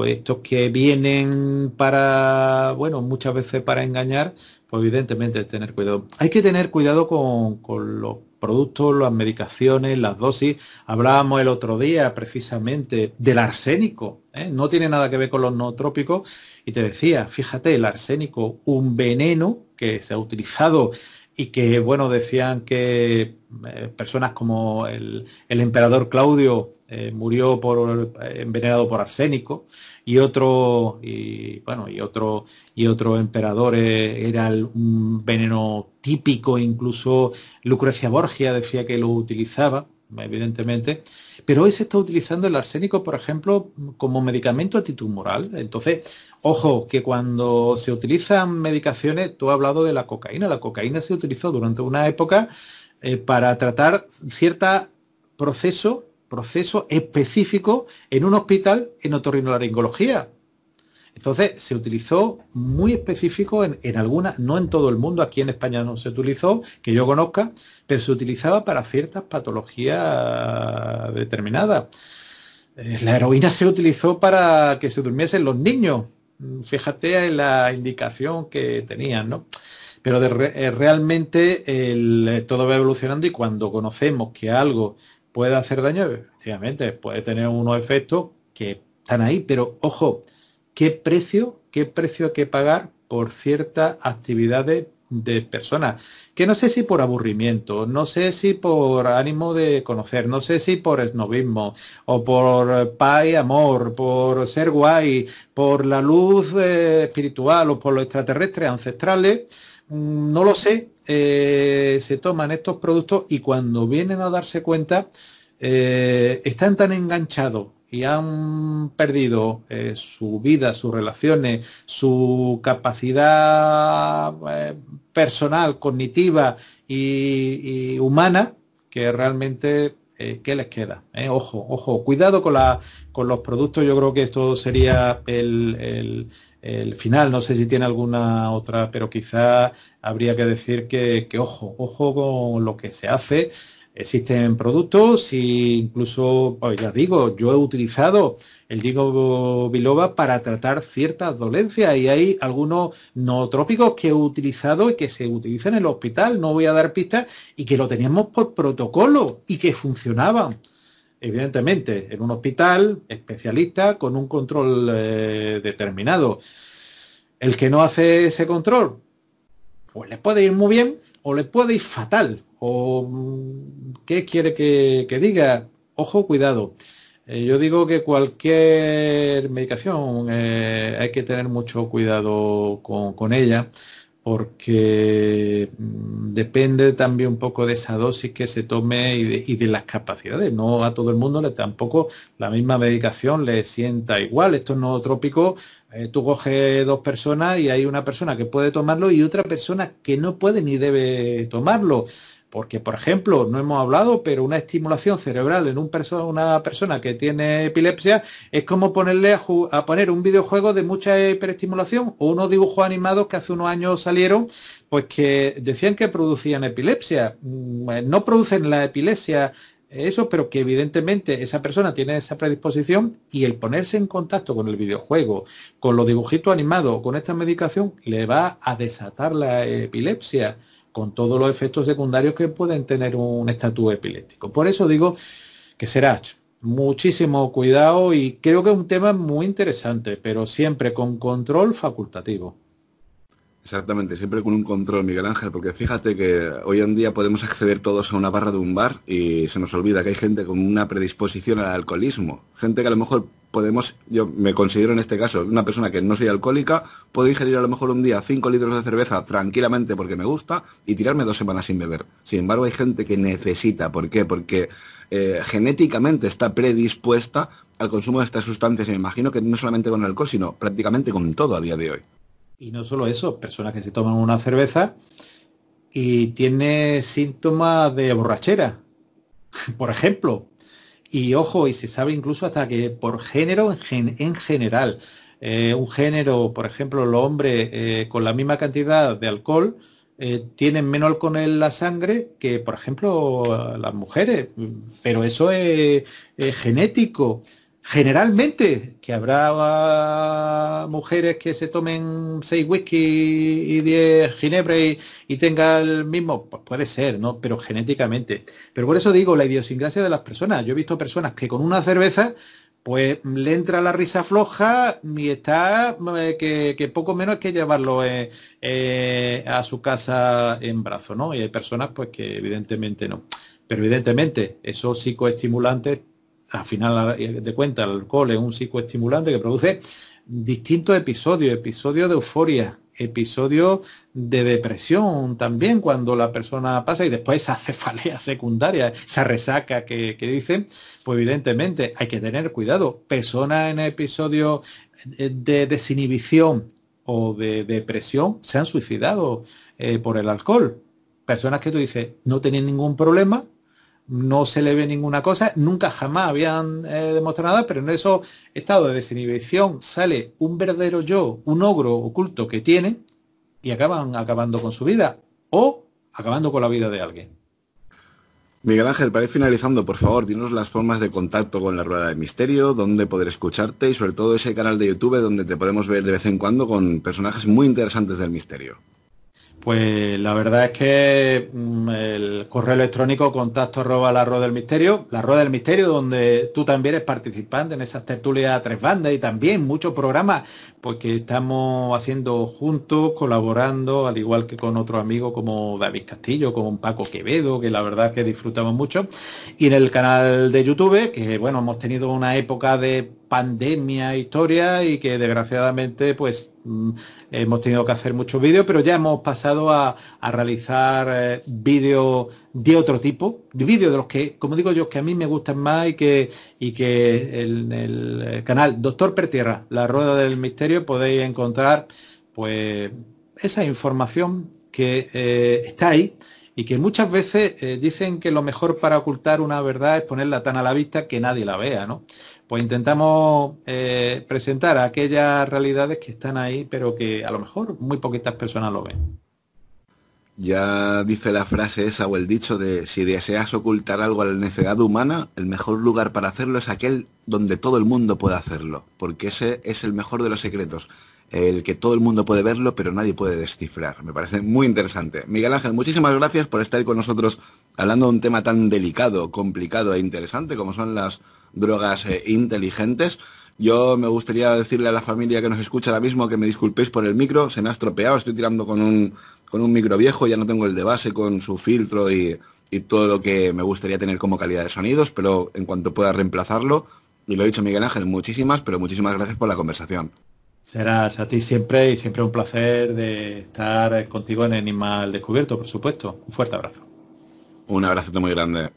estos que vienen para, bueno, muchas veces para engañar, pues evidentemente es tener cuidado. Hay que tener cuidado con los productos, las medicaciones, las dosis. Hablábamos el otro día precisamente del arsénico, ¿eh? No tiene nada que ver con los nootrópicos. Y te decía, fíjate, el arsénico, un veneno que se ha utilizado y que, bueno, decían que personas como el emperador Claudio murió envenenado por arsénico y otro emperador era un veneno típico, incluso Lucrecia Borgia decía que lo utilizaba, evidentemente, pero hoy se está utilizando el arsénico, por ejemplo, como medicamento antitumoral. Entonces, ojo, que cuando se utilizan medicaciones, tú has hablado de la cocaína se utilizó durante una época para tratar cierto proceso específico en un hospital en otorrinolaringología. Entonces se utilizó muy específico en algunas, no en todo el mundo, aquí en España no se utilizó, que yo conozca, pero se utilizaba para ciertas patologías determinadas. La heroína se utilizó para que se durmiesen los niños. Fíjate en la indicación que tenían, ¿no? Pero realmente todo va evolucionando y cuando conocemos que algo puede hacer daño, efectivamente, puede tener unos efectos que están ahí, pero ojo, qué precio hay que pagar por ciertas actividades de personas, que no sé si por aburrimiento, no sé si por ánimo de conocer, no sé si por esnovismo, o por paz y amor, por ser guay, por la luz espiritual o por los extraterrestres ancestrales, no lo sé, se toman estos productos y cuando vienen a darse cuenta, están tan enganchados y han perdido su vida, sus relaciones, su capacidad personal, cognitiva y humana, que realmente, ¿qué les queda? Ojo, cuidado con los productos. Yo creo que esto sería el final. No sé si tiene alguna otra, pero quizá habría que decir que ojo con lo que se hace. Existen productos y incluso, pues ya digo, yo he utilizado el ginkgo biloba para tratar ciertas dolencias y hay algunos nootrópicos que he utilizado y que se utilizan en el hospital, no voy a dar pistas, y que lo teníamos por protocolo y que funcionaban. Evidentemente, en un hospital especialista con un control determinado. El que no hace ese control, pues le puede ir muy bien o le puede ir fatal. O ¿qué quiere que diga? Ojo, cuidado. Yo digo que cualquier medicación hay que tener mucho cuidado con ella porque depende también un poco de esa dosis que se tome y de las capacidades. No a todo el mundo tampoco la misma medicación le sienta igual. Estos nootrópicos, tú coges dos personas y hay una persona que puede tomarlo y otra persona que no puede ni debe tomarlo. Porque, por ejemplo, no hemos hablado, pero una estimulación cerebral en una persona que tiene epilepsia es como ponerle a poner un videojuego de mucha hiperestimulación o unos dibujos animados que hace unos años salieron, pues que decían que producían epilepsia. No producen la epilepsia eso, pero que evidentemente esa persona tiene esa predisposición y el ponerse en contacto con el videojuego, con los dibujitos animados, con esta medicación, le va a desatar la epilepsia, con todos los efectos secundarios que pueden tener un estatus epiléptico. Por eso digo que será muchísimo cuidado y creo que es un tema muy interesante, pero siempre con control facultativo. Exactamente, siempre con un control, Miguel Ángel, porque fíjate que hoy en día podemos acceder todos a una barra de un bar y se nos olvida que hay gente con una predisposición al alcoholismo. Gente que a lo mejor yo me considero en este caso una persona que no soy alcohólica, puedo ingerir a lo mejor un día 5 litros de cerveza tranquilamente porque me gusta y tirarme 2 semanas sin beber. Sin embargo, hay gente que necesita, ¿por qué? Porque genéticamente está predispuesta al consumo de estas sustancias y me imagino que no solamente con el alcohol, sino prácticamente con todo a día de hoy. Y no solo eso, personas que se toman una cerveza y tiene síntomas de borrachera, por ejemplo. Y ojo, y se sabe incluso hasta que por género en general, un género, por ejemplo, los hombres con la misma cantidad de alcohol tienen menos alcohol en la sangre que, por ejemplo, las mujeres. Pero eso es genético. Generalmente, que habrá mujeres que se tomen 6 whisky y 10 ginebra y tenga el mismo, pues puede ser, ¿no? Pero genéticamente. Pero por eso digo, la idiosincrasia de las personas. Yo he visto personas que con una cerveza, pues le entra la risa floja y está que poco menos que llevarlo a su casa en brazos, ¿no? Y hay personas, pues, que evidentemente no. Pero evidentemente, esos psicoestimulantes al final de cuentas, el alcohol es un psicoestimulante que produce distintos episodios de euforia, episodios de depresión también cuando la persona pasa y después esa cefalea secundaria, esa resaca que dicen, pues evidentemente hay que tener cuidado. Personas en episodios de desinhibición o de depresión se han suicidado por el alcohol. Personas que tú dices no tenían ningún problema, no se le ve ninguna cosa, nunca jamás habían demostrado nada, pero en esos estados de desinhibición sale un verdadero yo, un ogro oculto que tiene y acaban acabando con su vida o acabando con la vida de alguien. Miguel Ángel, para ir finalizando, por favor, dinos las formas de contacto con la Rueda del Misterio, dónde poder escucharte y sobre todo ese canal de YouTube donde te podemos ver de vez en cuando con personajes muy interesantes del misterio. Pues la verdad es que el correo electrónico contacto @ la Rueda del Misterio, la Rueda del Misterio, donde tú también eres participante en esas tertulias a tres bandas y también muchos programas pues que estamos haciendo juntos, colaborando, al igual que con otros amigos como David Castillo, como Paco Quevedo, que la verdad es que disfrutamos mucho. Y en el canal de YouTube, que bueno, hemos tenido una época de pandemia, historia y que desgraciadamente pues hemos tenido que hacer muchos vídeos, pero ya hemos pasado a realizar vídeos de otro tipo, de vídeos de los que, como digo yo, que a mí me gustan más y que en el canal Doctor Pertierra, La Rueda del Misterio, podéis encontrar pues esa información que está ahí y que muchas veces dicen que lo mejor para ocultar una verdad es ponerla tan a la vista que nadie la vea, ¿no? Pues intentamos presentar aquellas realidades que están ahí, pero que a lo mejor muy poquitas personas lo ven. Ya dice la frase esa o el dicho de si deseas ocultar algo a la necedad humana, el mejor lugar para hacerlo es aquel donde todo el mundo pueda hacerlo, porque ese es el mejor de los secretos, el que todo el mundo puede verlo, pero nadie puede descifrar. Me parece muy interesante. Miguel Ángel, muchísimas gracias por estar con nosotros hablando de un tema tan delicado, complicado e interesante como son las drogas inteligentes. Yo me gustaría decirle a la familia que nos escucha ahora mismo que me disculpéis por el micro, se me ha estropeado, estoy tirando con un micro viejo, ya no tengo el de base con su filtro y todo lo que me gustaría tener como calidad de sonidos, pero en cuanto pueda reemplazarlo, y lo he dicho Miguel Ángel, muchísimas, pero muchísimas gracias por la conversación. Serás a ti siempre y siempre un placer de estar contigo en Enigma al Descubierto, por supuesto. Un fuerte abrazo. Un abrazo muy grande.